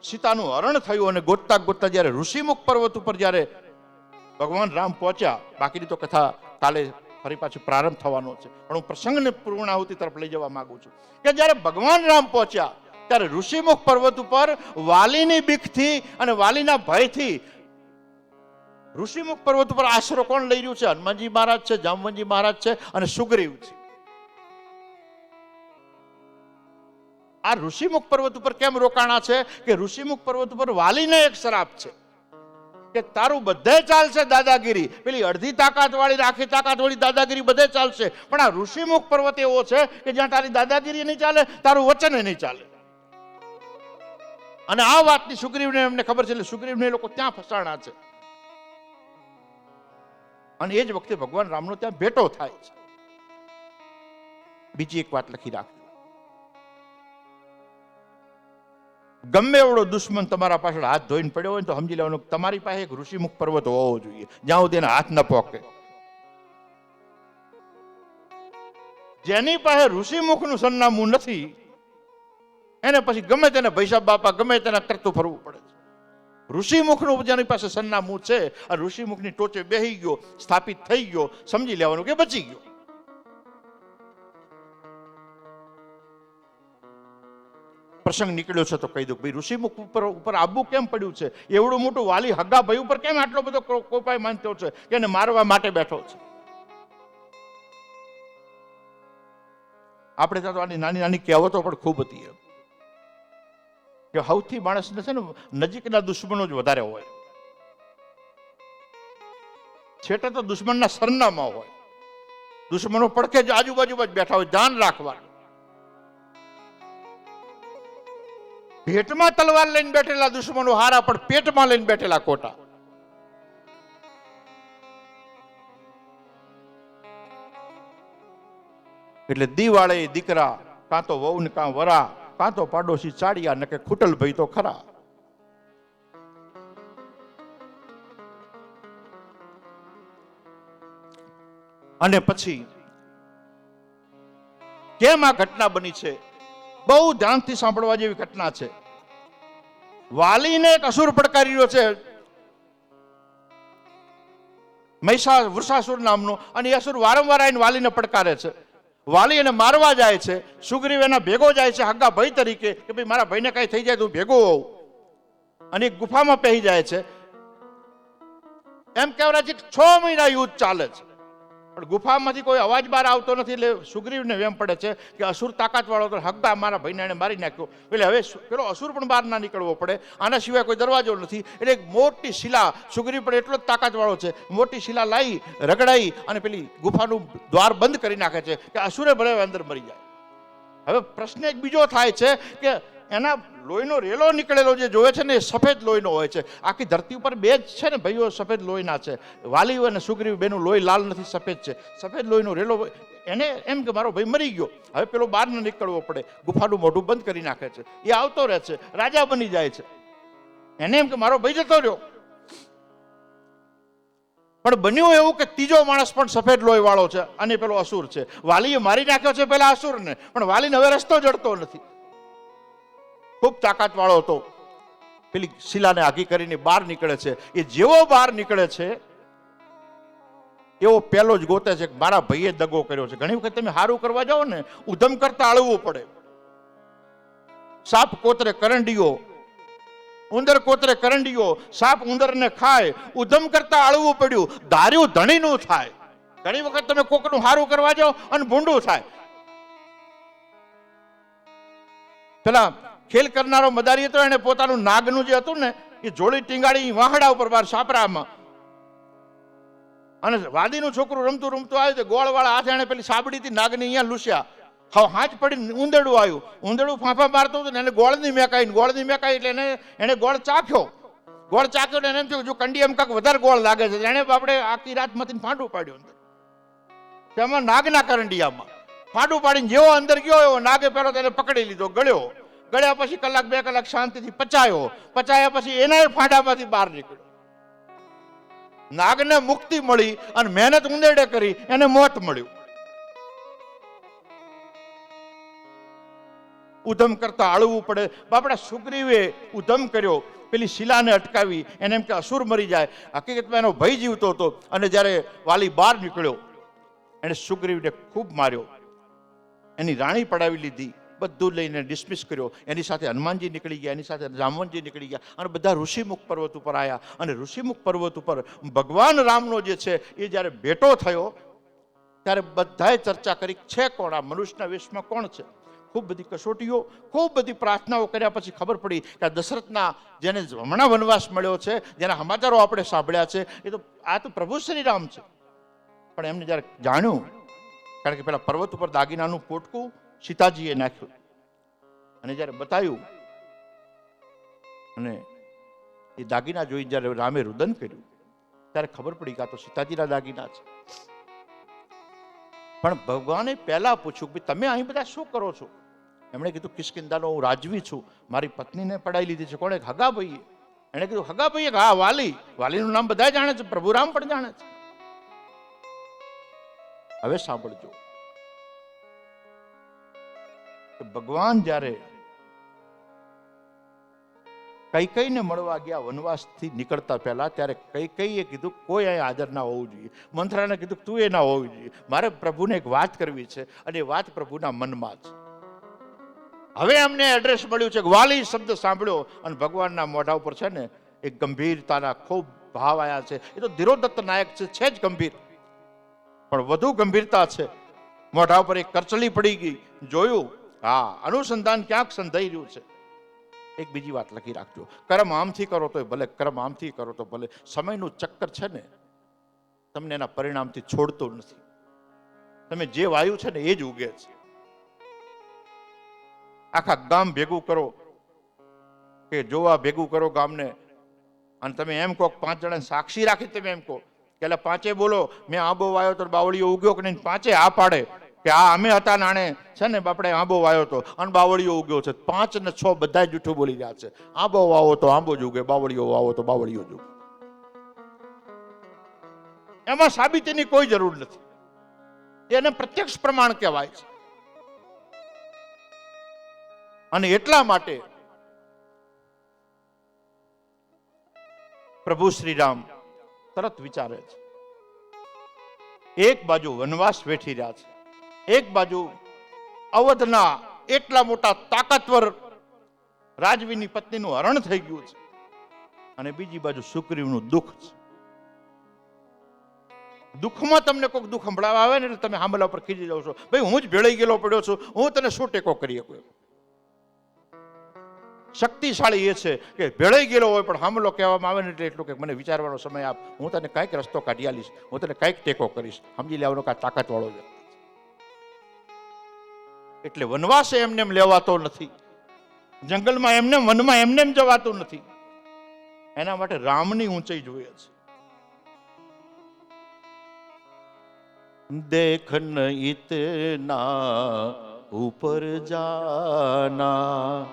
સીતાનું હરણ થયું અને ગોતતા ગોતતા જ્યારે ઋષિમુખ પર્વત ઉપર જ્યારે ભગવાન રામ પહોંચ્યા, બાકીની તો કથા કાલે ફરી પાછી પ્રારંભ થવાનો છે, પણ હું પ્રસંગને પૂર્ણાહુતિ તરફ લઈ જવા માંગુ છું કે જ્યારે ભગવાન રામ પહોંચ્યા ત્યારે ઋષિમુખ પર્વત ઉપર વાલીની બીકથી અને વાલીના ભયથી ઋષિમુખ પર્વત ઉપર આશરો કોણ લઈ રહ્યું છે? હનુમાનજી મહારાજ છે, જામવંતજી મહારાજ છે અને સુગ્રીવ છે. આ ઋષિમુખ પર્વત ઉપર કેમ રોકાણા છે કે ઋષિમુખ પર્વત ઉપર વાલીને એક શ્રાપ છે કે તારું બધે ચાલશે દાદાગીરી, પેલી અડધી તાકાત વાળી આખી તાકાત વાળી દાદાગીરી બધે ચાલશે, પણ આ ઋષિમુખ પર્વત એવો છે કે જ્યાં તારી દાદાગીરી નહીં ચાલે, તારું વચન નહીં ચાલે. અને આ વાતની સુગ્રીવને એમને ખબર છે, એટલે સુગ્રીવને એ લોકો ત્યાં ફસાણા છે. અને એ જ વખતે ભગવાન રામનો ત્યાં ભેટો થાય છે. બીજી એક વાત લખી રાખજો, ગમે એવડો દુશ્મન તમારા પાછળ હાથ ધોઈને પડ્યો હોય તો સમજી લેવાનું તમારી પાસે એક ઋષિમુખ પર્વત હોવો જોઈએ, જ્યાં સુધી એના હાથ ન પોકે. જેની પાસે ઋષિમુખનું સરનામું નથી એને પછી ગમે તેને ભૈસાબ બાપા ગમે તેને કરતું ફરવું પડે છે. ઋષિમુખનું જેની પાસે સરનામું છે, આ ઋષિમુખની ટોચે બેહી ગયો, સ્થાપિત થઈ ગયો, સમજી લેવાનું કે બચી ગયો. પ્રસંગ નીકળ્યો છે તો કહી દઉં, ભાઈ ઋષિમુખ ઉપર આબુ કેમ પડ્યું છે? એવડું મોટું વાલી હગા ભાઈ ઉપર કેમ આટલો બધો કોપાય માનતો છે કે એને મારવા માટે બેઠો છે? આપણે ત્યાં તો આની નાની નાની કહેવતો પણ ખૂબ હતી એમ કે સૌથી માણસને છે ને નજીકના દુશ્મનો જ વધારે હોય, છેટે તો દુશ્મનના સરનામા હોય, દુશ્મનો પડખે જ આજુબાજુમાં જ બેઠા હોય, ધ્યાન રાખવાનું. ભેટમાં તલવાર લઈને બેઠેલા દુશ્મનો હારા, પણ પેટમાં લઈને બેઠેલા ખોટા. એટલે દિવાળે દીકરા, કાં તો વહુ ને કાં વરા, કાં તો પાડોશી ચાડિયા ને કે ખૂટલ ભાઈ તો ખરા. અને પછી કેમ આ ઘટના બની છે? બહુ ધ્યાનથી સાંભળવા જેવી ઘટના છે. વાલીને એક અસુર પડકારી રહ્યો છે, વૃષાસુર નામનો, અને એ અસુર વારંવાર આવીને વાલીને પડકારે છે. વાલી એને મારવા જાય છે, સુગ્રીવ એના ભેગો જાય છે હગા ભાઈ તરીકે કે ભાઈ મારા ભાઈને કઈ થઈ જાય તો ભેગો હોઉં, અને એક ગુફામાં પહેરી જાય છે. એમ કહેવાય છે 6 મહિના યુદ્ધ ચાલે છે, પણ ગુફામાંથી કોઈ અવાજ બહાર આવતો નથી. એટલે સુગ્રીવને વેમ પડે છે કે અસુર તાકાત વાળો તો હગા મારા ભાઈને એને મારી નાખ્યો, એટલે હવે પેલો અસુર પણ બહાર ના નીકળવો પડે, આના સિવાય કોઈ દરવાજો નથી. એટલે એક મોટી શિલા, સુગ્રીવ પણ એટલો જ તાકાત વાળો છે, મોટી શિલા લાવી રગડાઈ અને પેલી ગુફાનું દ્વાર બંધ કરી નાખે છે કે અસુરે ભલે અંદર મરી જાય. હવે પ્રશ્ન એક બીજો થાય છે કે એના લોહીનો રેલો નીકળેલો જે જોવે છે ને એ સફેદ લોહીનો હોય છે. આખી ધરતી ઉપર બે જ છે ને ભાઈઓ સફેદ લોહીના છે, વાલી અને સુગ્રીવ બેનું લોહી લાલ નથી, સફેદ છે. સફેદ લોહીનો રેલો, એને એમ કે મારો ભાઈ મરી ગયો, હવે પેલો બહાર ન નીકળવો પડે, ગુફાનું મોઢું બંધ કરી નાખે છે. એ આવતો રહે છે, રાજા બની જાય છે. એને એમ કે મારો ભાઈ જતો રહ્યો, પણ બન્યું એવું કે ત્રીજો માણસ પણ સફેદ લોહી વાળો છે અને પેલો અસુર છે. વાલીએ મારી નાખ્યો છે પેલા અસુરને, પણ વાલીને હવે રસ્તો જડતો નથી. ખૂબ તાકાત વાળો હતો, પેલી શિલાને આગી કરીને બહાર નીકળે છે. એ જેવો બહાર નીકળે છે એવો પેલો જ ગોતે છે કે મારા ભાઈએ દગો કર્યો છે. ઘણી વખત તમે સારું કરવા જાઓ ને ઉધમ કરતા અળવું પડે. સાપ કોતરે કરંડીઓ, ઉંદર કોતરે કરંડીઓ, સાપ ઉંદરને ખાય, ઉધમ કરતા અળવું પડ્યું, ધાર્યું ધણીનું થાય. ઘણી વખત તમે કોકનું સારું કરવા જાઓ અને ભૂંડું થાય. પેલા ખેલ કરનારો મદારી હતો, એને પોતાનું નાગનું જે હતું ને એ જોડી ટીંગાડી વાહડા ઉપર બાર સાપરામાં, અને વાદીનું છોકરું રમતું રમતું આવ્યું તો ગોળ વાળા હાથે એને પેલી સાબડીથી નાગને અહીંયા લૂસ્યા. હવે હાથ પડી ઉંદેડું આવ્યું, ઉંદેડું ફાંફા મારતું હતું ને એને ગોળની મેકાઈ એટલે એને ગોળ ચાખ્યો. ગોળ ચાખ્યો ને એને એમ થયું જો કંડી એમ કાંક વધારે ગોળ લાગે છે, એને આપણે આખી રાત માંથી ફાંડું પાડ્યું અંદર. તેમાં નાગના કરંડિયામાં ફાંડું પાડીને જેવો અંદર ગયો એવો નાગે પેલો તેને પકડી લીધો, ગળ્યો. ગળ્યા પછી કલાક 2 કલાક શાંતિથી પચાયા પછી એના ફાંડામાંથી બહાર નીકળ્યો. નાગને મુક્તિ મળી અને મહેનત ઉંદેડે કરી એને મોત મળ્યું. ઉધમ કરતા આળવું પડે. બાપડા સુગ્રીવે ઉધમ કર્યો, પેલી શિલાને અટકાવી, એને એમ કે અસુર મરી જાય. હકીકતમાં એનો ભય જીવતો હતો. અને જ્યારે વાલી બહાર નીકળ્યો એને સુગ્રીવને ખૂબ માર્યો, એની રાણી પડાવી લીધી, બધું લઈને ડિસમિસ કર્યો. એની સાથે હનુમાનજી નીકળી ગયા, એની સાથે જામવંતજી નીકળી ગયા અને બધા ઋષિમુખ પર્વત ઉપર આવ્યા. અને ઋષિમુખ પર્વત ઉપર ભગવાન રામનો જે છે એ જ્યારે ભેટો થયો ત્યારે બધાએ ચર્ચા કરી છે કોણ આ મનુષ્યના વેશમાં કોણ છે. ખૂબ બધી કસોટીઓ, ખૂબ બધી પ્રાર્થનાઓ કર્યા પછી ખબર પડી કે આ દશરથના જેને હમણાં વનવાસ મળ્યો છે, જેના સમાચારો આપણે સાંભળ્યા છે, એ તો આ તો પ્રભુ શ્રી રામ છે. પણ એમને જ્યારે જાણ્યું, કારણ કે પેલા પર્વત ઉપર દાગીનાનું પોટકું સીતાજીએ નાખ્યું અને જ્યારે બતાવ્યું અને એ દાગીના જોઈ જ્યારે રામે રુદન કર્યું ત્યારે ખબર પડી કે આ તો સીતાજીના દાગીના છે. પણ ભગવાને પહેલા પૂછ્યું કે તમે અહીં બધા શું કરો છો? એમણે કીધું કિષ્કિંધાનો હું રાજવી છું, મારી પત્નીને પડાવી લીધી છે. કોણે? હગાભાઈએ. એણે કીધું હગાભાઈએ? હા, વાલી. વાલીનું નામ બધા જાણે છે, પ્રભુ રામ પણ જાણે છે. હવે સાંભળજો, ભગવાન જ્યારે કૈકેયીને મળવા ગયા વનવાસથી નીકળતા પહેલા, ત્યારે કૈકેયીએ કીધું કોઈ અહીં હાજર ના હોવું જોઈએ. મંથરાને કીધું તું એ ના હોવી જોઈએ, મારે પ્રભુને એક વાત કરવી છે અને એ વાત પ્રભુના મનમાં છે. હવે અમને એડ્રેસ મળ્યું છે. વાલી શબ્દ સાંભળ્યો અને ભગવાનના મોઢા ઉપર છે ને એક ગંભીરતાના ખૂબ ભાવ આવ્યા છે. એ તો ધીરોદત્ત નાયક છે જ ગંભીર, પણ વધુ ગંભીરતા છે. મોઢા ઉપર એક કરચલી પડી ગઈ. જોયું, હા, અનુસંધાન ક્યાંક સંધાઈ રહ્યું છે. એક બીજી વાત લખી રાખજો, કર્મ આમથી કરો તો ભલે, કર્મ આમથી કરો તો ભલે. સમયનું ચક્કર છે ને તમને એના પરિણામથી છોડતું નથી. તમે જે વાયુ છે ને એ જ ઉગે છે. આખા ગામ ભેગું કરો કે જોવા ભેગું કરો ગામને, અને તમે એમ કહો 5 જણા સાક્ષી રાખી તમે એમ કહો કે એટલે 5 બોલો મેં આંબો વાયો તો બાવળીઓ ઉગ્યો કે નહીં. 5 આ પાડે કે આ અમે હતા નાણે છે ને બાપડે આંબો વાયો તો અને બાવળીઓ ઉગ્યો છે. 5 ને 6 બધા જૂઠું બોલી રહ્યા છે. આંબો વાવો તો આંબો જ ઉગે, બાવળીઓ વાવો તો બાવળીઓ જ ઉગે. એમાં સાબિતીની કોઈ જરૂર નથી. એને પ્રત્યક્ષ પ્રમાણ કહેવાય છે. અને એટલા માટે પ્રભુ શ્રી રામ તરત વિચારે છે. એક બાજુ વનવાસ વેઠી રહ્યા છે, એક બાજુ અવધના એટલા મોટા તાકાતવર રાજવીની પત્નીનું હરણ થઈ ગયું છે, અને બીજી બાજુ સુગ્રીવનું દુઃખ છે. દુઃખમાં તમને કોઈક દુઃખ સંભળાવવા આવે ને એટલે તમે હામલા પર ખીજી જાવ છો, ભાઈ હું જ ભેળાઈ ગયેલો પડ્યો છું, હું તને શું ટેકો કરી શકું. શક્તિશાળી એ છે કે ભેળાઈ ગયેલો હોય પણ હામલો કહેવામાં આવે ને એટલે એટલું કે મને વિચારવાનો સમય આપ, હું તને કાંઈક રસ્તો કાઢી આલીશ, હું તને કાંઈક ટેકો કરીશ. સમજી લેવાનો કે આ તાકાતવાળો વ્યક્તિ. એટલે વનવાસે એમને એમ લેવાતો નથી, જંગલમાં એમને વનમાં એમને એમ જવાતું નથી. એના માટે રામની ઊંચાઈ જોઈએ છે. દેખ ન ઇતના ઉપર જાના,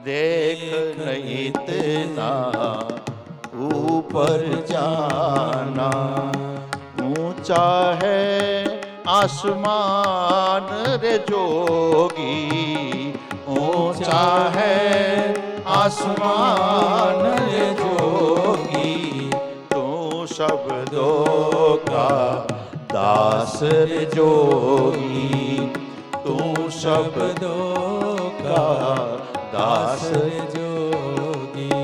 देख नहीं इतना ऊपर जाना, ऊंचा है आसमान रे जोगी, ऊंचा है आसमान रे जोगी, तू शब्दों का दास रे जोगी, तू शब्दों का दास जोगी.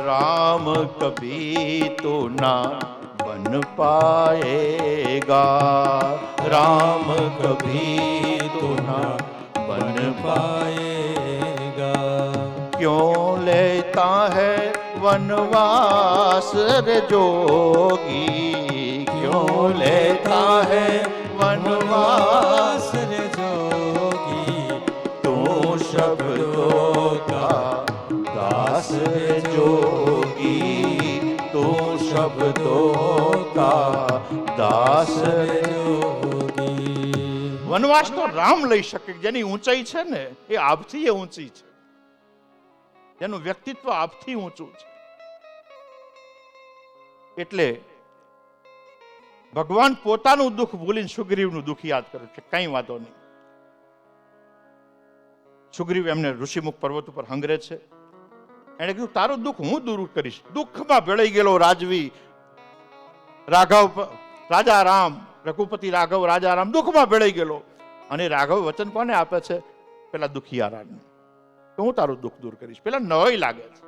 राम कभी तो ना बन पाएगा, राम कभी तो ना बन पाएगा. क्यों लेता है वनवास रे जोगी, क्यों लेता है वनवास रे जोगी, तू शब्दों का दास जोगी. शब्दों का दास जोगी। વનવાસ તો રામ લઈ શકે, જેની ઊંચાઈ છે ને એ આપથી એ ઊંચી છે, જેનું વ્યક્તિત્વ આપથી ઊંચું છે. એટલે ભગવાન પોતાનું દુઃખ ભૂલીને સુગ્રીવનું દુઃખ યાદ કરે છે. કઈ વાંધો નહીં. સુગ્રીવ એમને ઋષિમુખ પર્વત ઉપર હંગરે છે. એને કીધું તારું દુઃખ હું દૂર કરીશ. દુઃખમાં ભેળાઈ ગયેલો રાજવી રાઘવ, રાજા રામ, રઘુપતિ રાઘવ રાજા રામ દુઃખમાં ભેળાઈ ગયેલો. અને રાઘવ વચન કોને આપે છે? પેલા દુખિયારાને, તો હું તારું દુઃખ દૂર કરીશ. પેલા નવાઈ લાગે છે,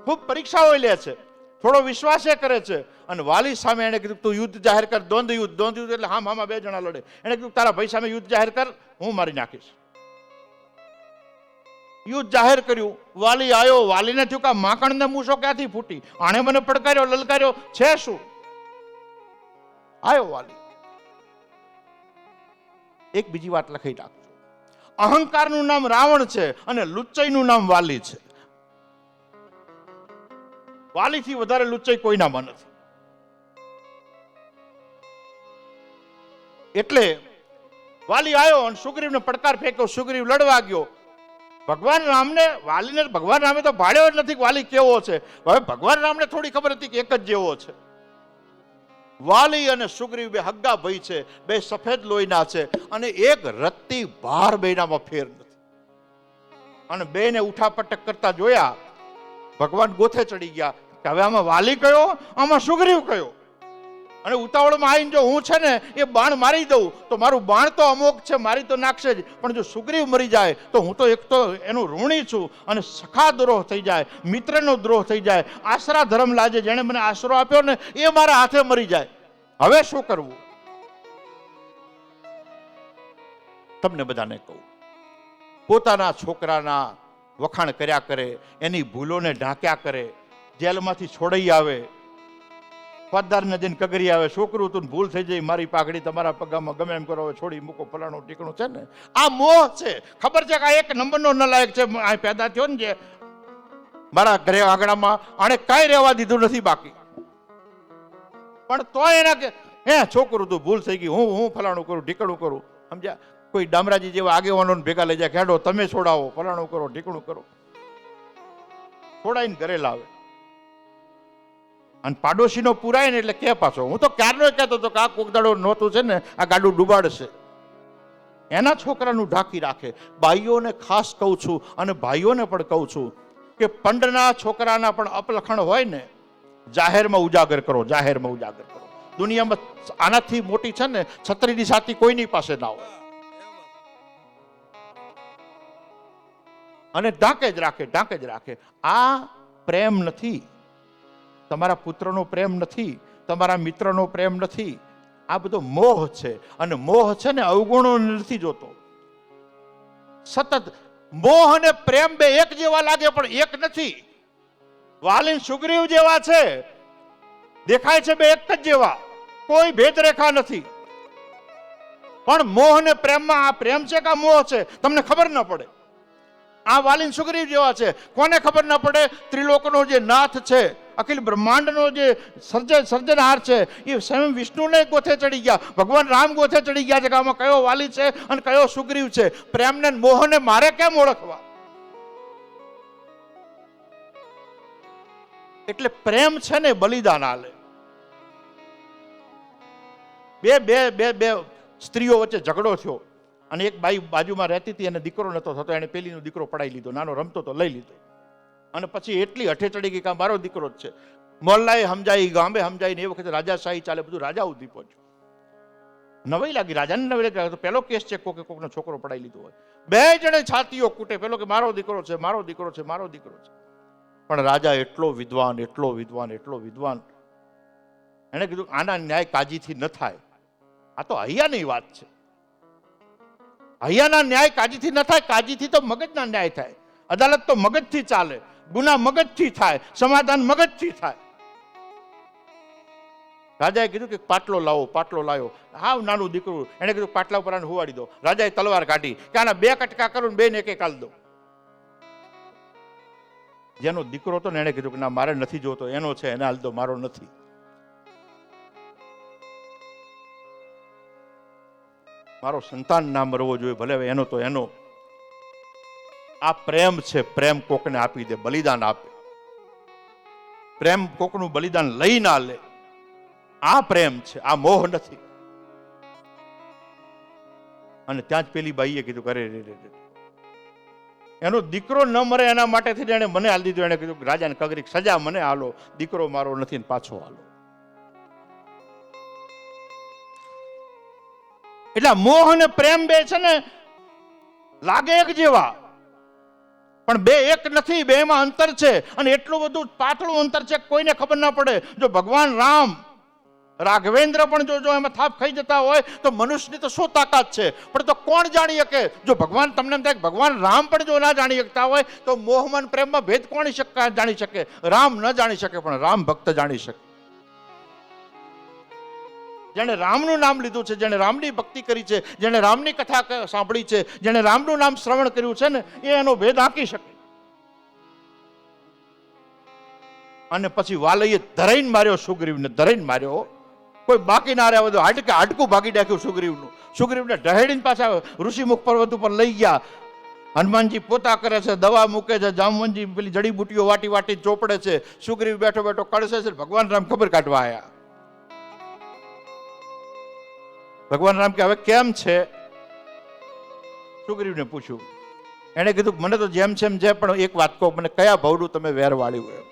ખૂબ પરીક્ષાઓ લે છે, થોડો વિશ્વાસ એ કરે છે. અને વાલી સામે એને કીધું તું યુદ્ધ જાહેર કર. દ્વંદ યુદ્ધ એટલે હામાં બે જણા લડે. એને કીધું તારા ભાઈ સામે યુદ્ધ જાહેર કર, હું મારી નાખીશ. યુદ્ધ જાહેર કર્યું. વાલી આવ્યો. વાલીને થયું કે માકણને મૂછો ક્યાંથી ફૂટી, આણે મને પડકાર્યો, લલકાર્યો, છે શું? આવ્યો વાલી. એક બીજી વાત લખાઈ રાખજો, અહંકારનું નામ રાવણ છે અને લુચ્ચાઈનું નામ વાલી છે. વાલીથી વધારે લુચ્ચાઈ કોઈનામાં નથી. એટલે વાલી આવ્યો અને સુગ્રીવને પડકાર ફેંક્યો. સુગ્રીવ લડવા ગયો. ભગવાન રામને, વાલીને ભગવાન રામે તો ભાળ્યો જ નથી વાલી કેવો છે. હવે ભગવાન રામને થોડી ખબર હતી કે એક જ જેવો છે. વાલી અને સુગ્રીવ બે હગ્ગા ભાઈ છે, બે સફેદ લોહીના છે, અને એક રત્તી ભાર બેનામાં ફેર નથી. અને બેને ઉઠાપટક કરતા જોયા. ભગવાન ગોથે ચડી ગયા કે હવે આમાં વાલી કયો, આમાં સુગ્રીવ કયો. અને ઉતાવળમાં આવીને જો હું છે ને એ બાણ મારી દઉં તો મારું બાણ તો અમોક છે, મારી તો નાખશે જ, પણ જો સુગ્રીવ મરી જાય તો હું તો એક તો એનું ઋણી છું. અને સખા દ્રોહ થઈ જાય, મિત્રનો દ્રોહ થઈ જાય, આશરા ધર્મ લાજે જેણે મને આશરો આપ્યો ને એ મારા હાથે મરી જાય. હવે શું કરવું? તમને બધાને કહું, પોતાના છોકરાના વખાણ કર્યા કરે, એની ભૂલોને ઢાંક્યા કરે, જેલમાંથી છોડાઈ આવે, ફોજદારને જઈને કગરી આવે, છોકરું તું ભૂલ થઈ જાય, મારી પાઘડી તમારા પગામાં ગમે એમ કરો, છોડી મૂકો, ફલાણું ટીકણું છે ને. આ મોહ છે. ખબર છે કે આ એક નંબરનો નલાયક છે. આ પેદા થયો ને જે મારા ઘરે આંગણામાં, આને કાંઈ રહેવા દીધું નથી બાકી. પણ તો એના કે હે છોકરું તું ભૂલ થઈ ગઈ, હું ફલાણું કરું, ઢીકણું કરું. સમજ્યા? કોઈ ડામરાજી જેવા આગેવાનોને ભેગા લઈ જાય, ખેડો તમે છોડાવો, ફલાણું કરો, ઢીકણું કરો, છોડાઈને ઘરે લાવે. અને પાડોશીનો પુરાય ને એટલે કે પાછો. હું તો ક્યારનો કહેતો હતો કે આ કોક દાડો નહોતું છે ને આ ગાડું ડૂબાડશે. એના છોકરાનું ઢાંકી રાખે. બાઈઓને ખાસ કહું છું અને ભાઈઓને પણ કહું છું કે પંડના છોકરાના પણ અપલખણ હોય ને જાહેરમાં ઉજાગર કરો, જાહેરમાં ઉજાગર કરો. દુનિયામાં આનાથી મોટી છે ને છત્રીની સાથી કોઈની પાસે ના હોય. અને ઢાંકે જ રાખે, ઢાંકે જ રાખે. આ પ્રેમ નથી. તમારા પુત્રનો પ્રેમ નથી, તમારા મિત્રનો પ્રેમ નથી. આ બધો મોહ છે. અને મોહ છે ને અવગુણો નથી જોતો. સતત મોહ અને પ્રેમ બે એક જેવા લાગે પણ એક નથી. વાલી સુગ્રીવ જેવા છે, દેખાય છે બે એક જ જેવા, કોઈ ભેદરેખા નથી. પણ મોહ અને પ્રેમમાં આ પ્રેમ છે કે મોહ છે તમને ખબર ન પડે. આ વાલી સુગ્રીવ જેવા છે. કોને ખબર ન પડે? ત્રિલોકનો જે નાથ છે, અખિલ બ્રહ્માંડનો જે સર્જનહાર છે, એ સ્વયં વિષ્ણુને ગોથે ચડી ગયા, ભગવાન રામ ગોથે ચડી ગયા છે કે આમાં કયો વાલી છે અને કયો સુગ્રીવ છે. પ્રેમને મોહને મારે કેમ ઓળખવા? એટલે પ્રેમ છે ને બલિદાન આલે. બે સ્ત્રીઓ વચ્ચે ઝઘડો થયો અને એક બાઈ બાજુમાં રહેતી હતી, એને દીકરો નતો થતો, એને પેલીનો દીકરો પડાઈ લીધો, નાનો રમતો તો લઈ લીધો. અને પછી એટલી હઠે ચડી ગઈ કે મારો દીકરો જ છે. મોહલ્લાએ સમજાઈ, ગામે સમજાઈ, ને એ વખતે રાજાશાહી ચાલે, બધું રાજા સુધી પહોંચ્યું. નવાઈ લાગી રાજાને, નવાઈ લાગી. તો પેલો કેસ છે કોકનો છોકરો પડાઈ લીધો હોય. બે જણે છાતીઓ કૂટે, પેલો કે મારો દીકરો છે, મારો દીકરો છે, મારો દીકરો છે. પણ રાજા એટલો વિદ્વાન, એટલો વિદ્વાન, એટલો વિદ્વાન, એને કીધું આના ન્યાય કાજીથી ન થાય. આ તો હૈયાની વાત છે. હૈયાના ન્યાય કાજીથી ન થાય. કાજીથી તો મગજના ન્યાય થાય. અદાલત તો મગજથી ચાલે, ગુના મગજથી થાય, સમાધાન મગજથી થાય. રાજાએ કીધું કે પાટલો લાવો, પાટલો લાવ્યો. હાવ નાનું દીકરું, એને કીધું પાટલા ઉપર આને હુવાડી દો. રાજાએ તલવાર કાઢી કે આના બે કટકા કરું ને બે ને એક હાલ દો. જેનો દીકરો હતો ને એને કીધું કે ના મારે નથી જોતો, એનો છે એને હાલ દો, મારો નથી. મારો સંતાન ના મરવો જોઈએ, ભલે એનો તો એનો. આ પ્રેમ છે. પ્રેમ કોકને આપી દે, બલિદાન આપે. પ્રેમ કોકનું બલિદાન લઈ ના લે. આ પ્રેમ છે, આ મોહ નથી. અને ત્યાં જ પેલી બાઈએ કીધું કરે રે, એનો દીકરો ન મરે એના માટે થઈને એને મને હાલ દીધું. એને કીધું રાજાને કગરીક સજા મને હાલો, દીકરો મારો નથી ને પાછો હાલો. એટલે મોહ અને પ્રેમ બે છે ને, લાગે એક જેવા, પણ બે એક નથી. બે માં અંતર છે, અને એટલું બધું પાતળું અંતર છે કોઈને ખબર ના પડે. જો ભગવાન રામ, રાઘવેન્દ્ર પણ જો એમાં થાપ ખાઈ જતા હોય તો મનુષ્યની તો શું તાકાત છે, પણ તો કોણ જાણી શકે? જો ભગવાન, તમને એમ થાય ભગવાન રામ પણ જો ના જાણી શકતા હોય તો મોહમાં પ્રેમમાં ભેદ કોણ જાણી શકે? રામ ન જાણી શકે, પણ રામ ભક્ત જાણી શકે. જેણે રામનું નામ લીધું છે, જેણે રામની ભક્તિ કરી છે, જેણે રામની કથા સાંભળી છે, જેણે રામનું નામ શ્રવણ કર્યું છે ને, એ એનો ભેદ આંકી શકે. અને પછી વાલઈએ ધરાઈને માર્યો સુગ્રીવને, ધરાઈને માર્યો. કોઈ બાકી ના રહ્યા, બધું હાડકું ભાગી નાખ્યું સુગ્રીવનું. સુગ્રીવને ઢહેડીને પાછા ઋષિમુખ પર્વત ઉપર લઈ ગયા. હનુમાનજી પોતા કરે છે, દવા મૂકે છે, જામવનજી પેલી જડીબુટીઓ વાટી વાટી ચોપડે છે, સુગ્રીવ બેઠો બેઠો કળશે છે. ભગવાન રામ ખબર કાઢવા આવ્યા. ભગવાન રામ કે હવે કેમ છે? સુગ્રીવને પૂછ્યું. એને કીધું મને તો જેમ છે એમ છે, પણ એક વાત કહો, મને કયા ભાવનું તમે વેર વાળ્યું હોય?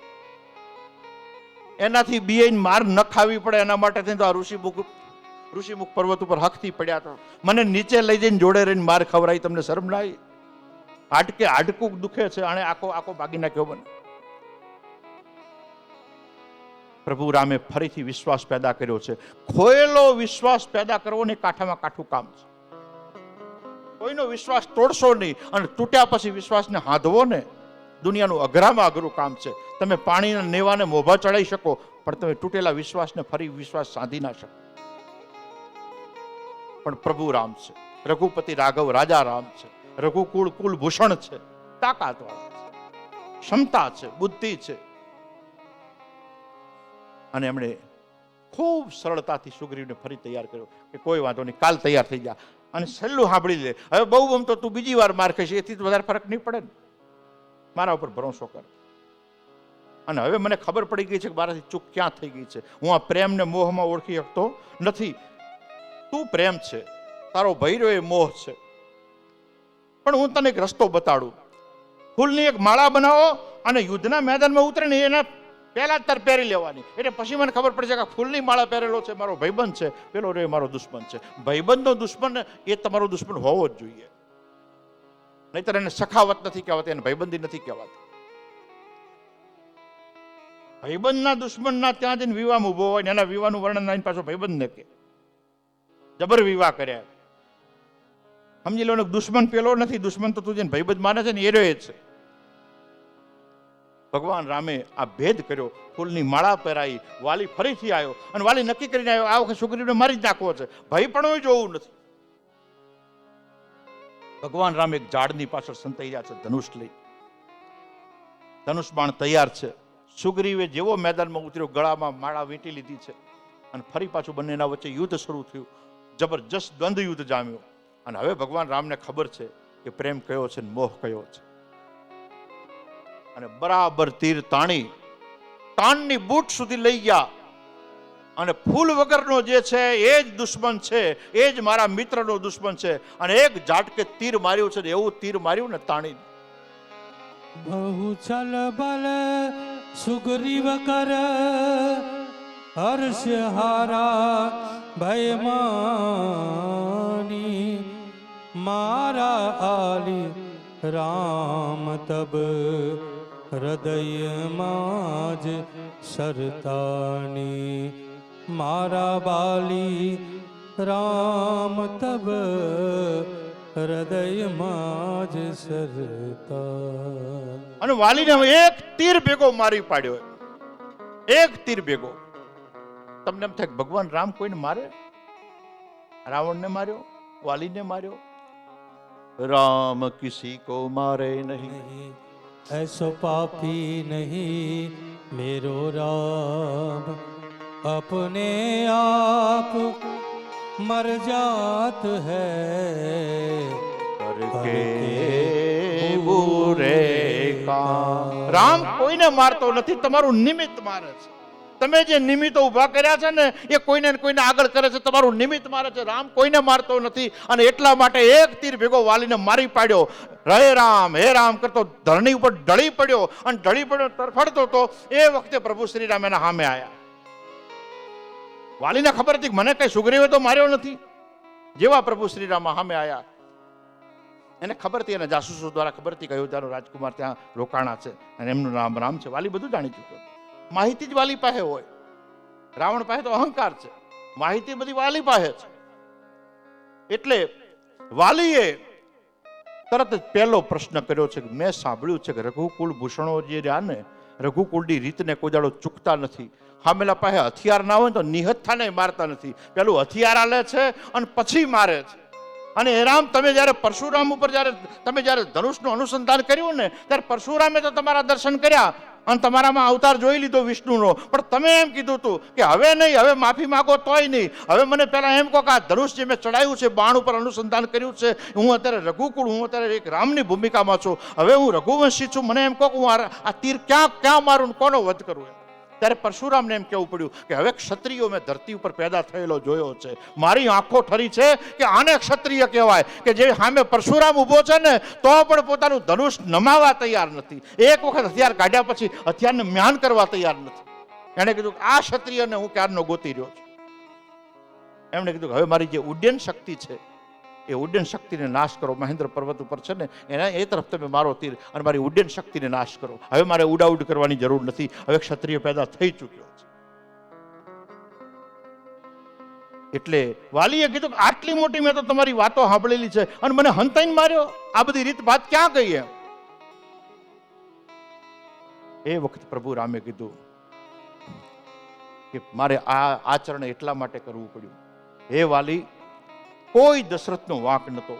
એનાથી બીએન માર ન ખાવી પડે એના માટે થઈને તો આ ઋષિમુખ પર્વત ઉપર હકથી પડ્યા હતા. મને નીચે લઈ જઈને જોડે રહીને માર ખવરાઈ, તમને શરમ ના આવી? હાડકું દુખે છે, અને આખો ભાગી નાખ્યો મને. પ્રભુ રામે ફરીથી વિશ્વાસ પેદા કર્યો છે. ખોયેલો વિશ્વાસ પેદા કરવો ને કાઠામાં કાઠું કામ છે. કોઈનો વિશ્વાસ તોડશો નહીં, અને તૂટ્યા પછી વિશ્વાસને હાંધવો ને, દુનિયાનું અઘરામાં અઘરું કામ છે. તમે પાણીના નેવાને મોભા ચડાવી શકો, પણ તમે તૂટેલા વિશ્વાસને ફરી વિશ્વાસ સાધી ના શકો. પણ પ્રભુ રામ છે, રઘુપતિ રાઘવ રાજા રામ છે, રઘુકુળ કુલભૂષણ છે, તાકાત વાળા છે, ક્ષમતા છે, બુદ્ધિ છે. અને એમણે ખૂબ સરળતાથી સુગ્રીવને ફરી તૈયાર કર્યો કે કોઈ વાંધો નહીં, કાલ તૈયાર થઈ જા. અને છેલ્લું સાંભળી લે, હવે બહુ ગમતો તું બીજી વાર માર ખાઈશ, એથી વધારે ફરક નહીં પડે ને. મારા ઉપર ભરોસો કર. અને હવે મને ખબર પડી ગઈ છે કે મારાથી ચૂક ક્યાં થઈ ગઈ છે. હું આ પ્રેમને મોહમાં ઓળખી શકતો નથી. તું પ્રેમ છે, તારો ભૈરો એ મોહ છે. પણ હું તને એક રસ્તો બતાડું. ફૂલની એક માળા બનાવો, અને યુદ્ધના મેદાનમાં ઉતરે ને એના પહેલા તાર પહેરી લેવાની. એટલે પછી મને ખબર પડશે કે ફૂલની માળા પહેરેલો છે મારો ભાઈબંધ છે, પેલો રે મારો દુશ્મન છે. ભાઈબંધનો દુશ્મન એ તમારો દુશ્મન હોવો જ જોઈએ, નહીતર એને સખાવત નથી કહેવાતી, એને ભાઈબંધી નથી કહેવાતી. ભાઈબંધના દુશ્મનના ત્યાં જઈને વિવાહ ઉભો હોય ને એના વિવાહનું વર્ણન આવીને પાછો ભાઈબંધને કે જબર વિવાહ કર્યા. સમજી લો ને, દુશ્મન પેલો નથી, દુશ્મન તો તું જેને ભાઈબંધ માને છે ને એ રહ્યો છે. ભગવાન રામે આ ભેદ કર્યો, ફૂલની માળા પહેરાઈ. વાલી ફરીથી આવ્યો, અને વાલી નક્કી કરીને આવ્યો આ વખત સુગ્રીવને મારી જ નાખવો છે, ભય પણ જોવું નથી. ભગવાન રામ એક ઝાડની પાછળ સંતાઈ રહ્યા છે, ધનુષ લઈ. ધનુષ બાણ તૈયાર છે. સુગ્રીવે જેવો મેદાનમાં ઉતર્યો, ગળામાં માળા વીંટી લીધી છે, અને ફરી પાછું બંનેના વચ્ચે યુદ્ધ શરૂ થયું. જબરજસ્ત દ્વંદ્વ યુદ્ધ જામ્યો. અને હવે ભગવાન રામને ખબર છે કે પ્રેમ કયો છે, મોહ કયો છે. અને બરાબર તીર તાણી કાનની બૂટ સુધી લઈ ગયા. અને ફૂલ વગરનો જે છે એ જ દુશ્મન છે, એ જ મારા મિત્રનો દુશ્મન છે. અને એક ઝાટકે તીર માર્યું છે, એવું તીર માર્યું ને તાણી. બહુ ચલ બલ સુગ્રીવ કર હર્ષ હારા ભય માની મારા આલી રામ તબ હૃદયમાં જ સરતાની મારા બાલી રામ તબ હૃદયમાં જ સરતા. અને વાલીને એક તીર ભેગો મારી પાડ્યો, એક તીર ભેગો. તમને એમ થાય ભગવાન રામ કોઈને મારે? રાવણને માર્યો, વાલીને માર્યો. રામ કિસી કો મારે નહીં, ऐसो पापी नहीं मेरो राम, अपने आप मर जात है करके बुरे કામ. રામ કોઈને મારતો નથી, તમારું નિમિત્ત મારે છે. તમે જે નિમિત્તો ઉભા કર્યા છે ને એ કોઈને ને કોઈને આગળ કરે છે, તમારું નિમિત્ત મારે છે. રામ કોઈને મારતો નથી અને એટલા માટે એક તીર ભેગો વાલીને મારી પાડ્યો. હે રામ કરતો ધરણી ઉપર ઢળી પડ્યો અને ઢળી પડ્યો તરફડતો તો એ વખતે પ્રભુ શ્રી રામ એના સામે આવ્યા. વાલીને ખબર હતી કે મને કઈ સુગ્રીવે તો માર્યો નથી. જેવા પ્રભુ શ્રી રામ સામે આવ્યા એને ખબર હતી, અને જાસૂસો દ્વારા ખબર હતી કે અયોધ્યાનો રાજકુમાર ત્યાં રોકાણા છે અને એમનું નામ રામ છે. વાલી બધું જાણી ચૂક્યો. માહિતી જ વાલી પાસે હોય. રાવણ પાસે તો અહંકાર છે, માહિતી બધી વાલી પાસે છે. એટલે વાલીએ તરત જ પહેલો પ્રશ્ન કર્યો છે કે મેં સાંભળ્યું છે કે રઘુકુળ ભૂષણો જે રહ્યા ને, રઘુકુળની રીતને કોઈ દાડો ચૂકતા નથી. હામેલા પાસે હથિયાર ના હોય તો નિહત્થાને મારતા નથી, પેલું હથિયાર આલે છે અને પછી મારે છે. અને હે રામ, તમે જ્યારે પરશુરામ ઉપર તમે જ્યારે ધનુષનું અનુસંધાન કર્યું ને ત્યારે પરશુરામે તો તમારા દર્શન કર્યા અને તમારામાં અવતાર જોઈ લીધો વિષ્ણુનો, પણ તમે એમ કીધું હતું કે હવે નહીં, હવે માફી માંગો તોય નહીં, હવે મને પહેલા એમ કહો કે આ ધનુષ જે મેં ચડાયું છે, બાણ ઉપર અનુસંધાન કર્યું છે, હું અત્યારે રઘુકુળ, હું અત્યારે એક રામની ભૂમિકામાં છું, હવે હું રઘુવંશી છું, મને એમ કહો કે હું આ તીર ક્યાં મારું, કોનો વધ કરું. ત્યારે પરશુરામને એમ કહેવું પડ્યું કે હવે ક્ષત્રિયો મેં ધરતી ઉપર પેદા થયેલો જોયો છે, મારી આંખો ઠરી છે કે આને ક્ષત્રિય કહેવાય કે જે સામે પરશુરામ ઊભો છે ને તો પણ પોતાનું ધનુષ નમાવા તૈયાર નથી. એક વખત હથિયાર કાઢ્યા પછી હથિયારને મ્યાન કરવા તૈયાર નથી. એણે કીધું કે આ ક્ષત્રિયને હું ક્યારનો ગોતી રહ્યો છું. એમણે કીધું કે હવે મારી જે ઉડ્ડયન શક્તિ છે એ ઉડ્ડયન શક્તિને નાશ કરો. મહેન્દ્ર પર્વત ઉપર છે ને એના એ તરફ તમે મારો તીર અને મારી ઉડ્ડયન શક્તિને નાશ કરો. હવે મારે ઉડાઉડ કરવાની જરૂર નથી, હવે ક્ષત્રિય પેદા થઈ ચૂક્યો છે. એટલે વાલીએ કીધું કે આટલી મોટી મેં તો તમારી વાતો સાંભળેલી છે અને મને હંતાઈને માર્યો, આ બધી રીત વાત ક્યાં ગઈ એમ. એ વખત પ્રભુ રામે કીધું કે મારે આ આચરણ એટલા માટે કરવું પડ્યું. હે વાલી, કોઈ દશરથનો વાંક નતો,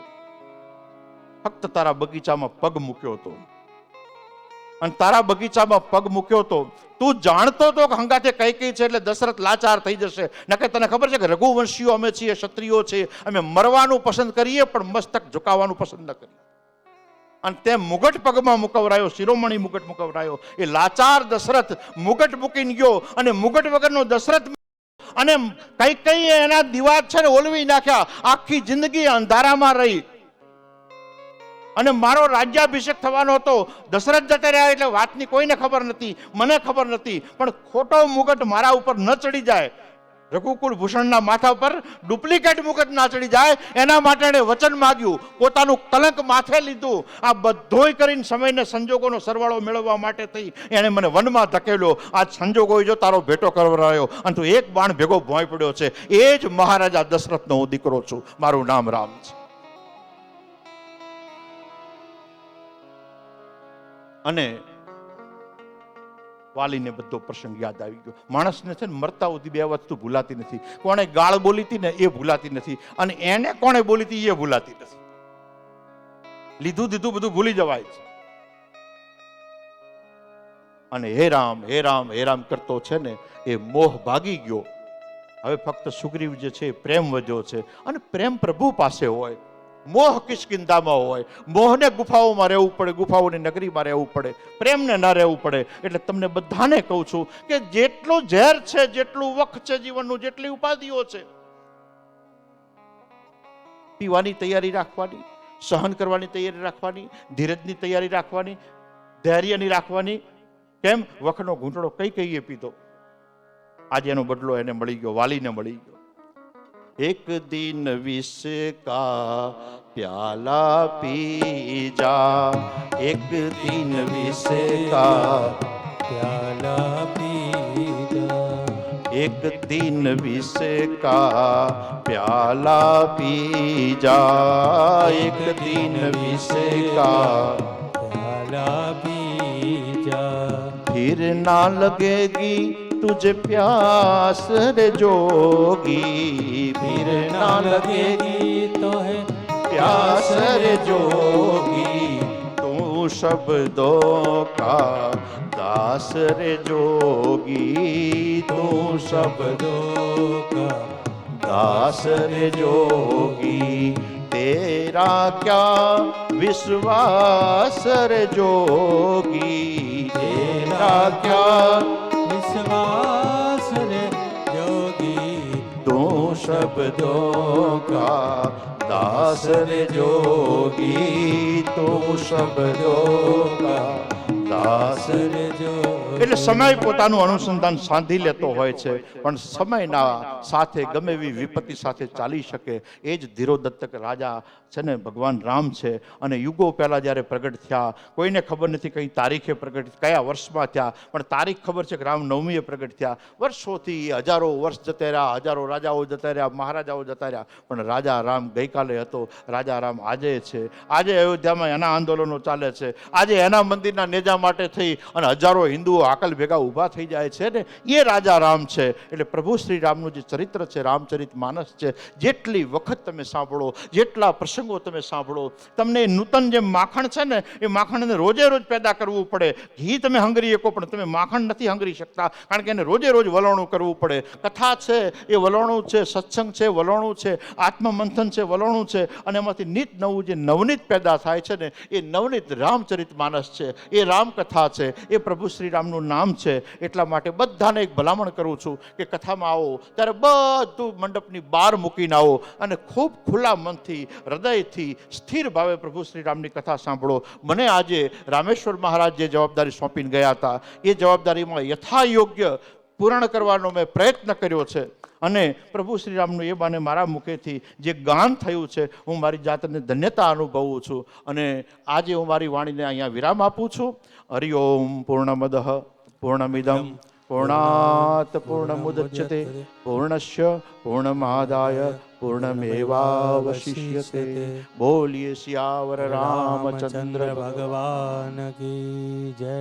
ફક્ત તારા બગીચામાં પગ મૂક્યો હતો અને તારા બગીચામાં પગ મૂક્યો હતો. તું જાણતો હતો કે હંગાથે કઈ છે એટલે દશરથ લાચાર થઈ જશે. નકે તને ખબર છે કે રઘુવંશીઓ અમે છીએ, ક્ષત્રિયો છીએ, અમે મરવાનું પસંદ કરીએ પણ મસ્તક ઝુકાવવાનું પસંદ ન કરીએ. અને તે મુગટ પગમાં મુકવરાયો, શિરોમણી મુગટ મુકવરાયો. એ લાચાર દશરથ મુગટ મૂકીને ગયો અને મુગટ વગરનો દશરથ અને કઈ એના દીવા છે ને ઓલવી નાખ્યા. આખી જિંદગી અંધારામાં રહી અને મારો રાજ્યાભિષેક થવાનો હતો. દશરથ જતા રહ્યા એટલે વાતની કોઈને ખબર નથી, મને ખબર નથી, પણ ખોટો મુગટ મારા ઉપર ન ચડી જાય, રઘુકુળ ભૂષણના માથા પર ડુપ્લિકેટ મુગટ ના ચડી જાય એના માટે એણે વચન માંગ્યું, પોતાનું કલંક માથે લીધું. આ બધોય કરીને સમયને સંજોગોનો સરવાળો મેળવવા માટે થઈ એણે મને વનમાં ધકેલ્યો. આ સંજોગોએ જો તારો ભેટો કરવરાયો અને તું એક બાણ ભેગો ભોંય પડ્યો છે. એ જ મહારાજા દશરથનો હું દીકરો છું, મારું નામ રામ છે. અને વાલીને બધો પ્રસંગ યાદ આવી ગયો. માણસને છે ને મરતા સુધી બે વસ્તુ ભૂલાતી નથી. કોણે ગાળ બોલી હતી ને એ ભૂલાતી નથી અને એને કોણે બોલી હતી એ ભૂલાતી નથી. લીધું દીધું બધું ભૂલી જવાય છે. અને હે રામ હે રામ હે રામ કરતો છે ને એ મોહ ભાગી ગયો. હવે ફક્ત સુગ્રીવ જે છે પ્રેમ વધ્યો છે અને પ્રેમ પ્રભુ પાસે હોય, મોહ કિષ્કિંધામાં હોય. મોહને ગુફાઓમાં રહેવું પડે, ગુફાઓની નગરીમાં રહેવું પડે, પ્રેમને ના રહેવું પડે. એટલે તમને બધાને કહું છું કે જેટલું ઝેર છે, જેટલું વખ છે જીવનનું, જેટલી ઉપાધિઓ છે, પીવાની તૈયારી રાખવાની, સહન કરવાની તૈયારી રાખવાની, ધીરજની તૈયારી રાખવાની, ધૈર્યની રાખવાની. કેમ? વખનો ઘૂંટડો કઈ પીધો, આજે એનો બદલો એને મળી ગયો, વાલીને મળી ગયો. एक दिन विष का प्याला पी जा, एक दिन विष का प्याला पी जा, एक दिन विष का प्याला पी जा, एक दिन विष का प्याला पी जा, फिर ना लगेगी तुझे प्यास रे जोगी, फिर ना लगेगी तो है प्यास रे जोगी, तू शब्दों का दास रे जोगी, तू शब्दों का दास रे जोगी तेरा क्या विश्वास रे जोगी तेरा क्या विश्वास रे जोगी तू शब्दों का दास रे जोगी तू शब्दों का દાસ રે જોગી એટલે સમય પોતાનું અનુસંધાન સાધી લેતો હોય છે, પણ સમયના સાથે ગમે એવી વિપત્તિ સાથે ચાલી શકે. એ જ ધીરોદત્તક રાજા છે ને ભગવાન રામ છે. અને યુગો પહેલાં જ્યારે પ્રગટ થયા, કોઈને ખબર નથી કઈ તારીખે પ્રગટ, કયા વર્ષમાં થયા, પણ તારીખ ખબર છે કે રામનવમીએ પ્રગટ થયા. વર્ષોથી હજારો વર્ષ જતા રહ્યા, હજારો રાજાઓ જતા રહ્યા, મહારાજાઓ જતા રહ્યા, પણ રાજા રામ ગઈકાલે હતો, રાજા રામ આજે છે. આજે અયોધ્યામાં એના આંદોલનો ચાલે છે, આજે એના મંદિરના નેજા માટે થઈ અને હજારો હિન્દુઓ આકલ ભેગા ઊભા થઈ જાય છે ને, એ રાજા રામ છે. એટલે પ્રભુ શ્રી રામનું જે ચરિત્ર છે, રામચરિત માનસ છે, જેટલી વખત તમે સાંભળો, જેટલા પ્રસંગો તમે સાંભળો, તમને નૂતન જે માખણ છે ને, એ માખણને રોજે રોજ પેદા કરવું પડે. ઘી તમે હંગરી શકો, પણ તમે માખણ નથી હંગરી શકતા, કારણ કે એને રોજે રોજ વલોણું કરવું પડે. કથા છે એ વલોણું છે, સત્સંગ છે વલોણું છે, આત્મમંથન છે વલોણું છે, અને એમાંથી નિત નવું જે નવનીત પેદા થાય છે ને, એ નવનીત રામચરિત માનસ છે, એ રામકથા છે, એ પ્રભુ શ્રી રામનું નામ છે. એટલા માટે બધાને એક ભલામણ કરું છું કે કથામાં આવો ત્યારે બધું મંડપની બહાર મૂકીને આવો અને ખૂબ ખુલ્લા મનથી, હૃદયથી, સ્થિર ભાવે પ્રભુ શ્રી રામની કથા સાંભળો. મને આજે રામેશ્વર મહારાજ જે જવાબદારી સોંપીને ગયા હતા, એ જવાબદારીમાં યથાયોગ્ય પૂર્ણ કરવાનો મેં પ્રયત્ન કર્યો છે. અને પ્રભુ શ્રી રામનું એ બાને મારા મુખેથી જે ગાન થયું છે, હું મારી જાતને ધન્યતા અનુભવું છું. અને આજે હું મારી વાણીને અહીંયા વિરામ આપું છું. હરિ ઓમ. પૂર્ણમદઃ પૂર્ણમિદં પૂર્ણાત પૂર્ણમુદચ્યતે પૂર્ણસ્ય પૂર્ણમાદાય પૂર્ણમેવાવશિષ્યતે. બોલીએ સિયાવર રામચંદ્ર રામચંદ્ર ભગવાન કી જય.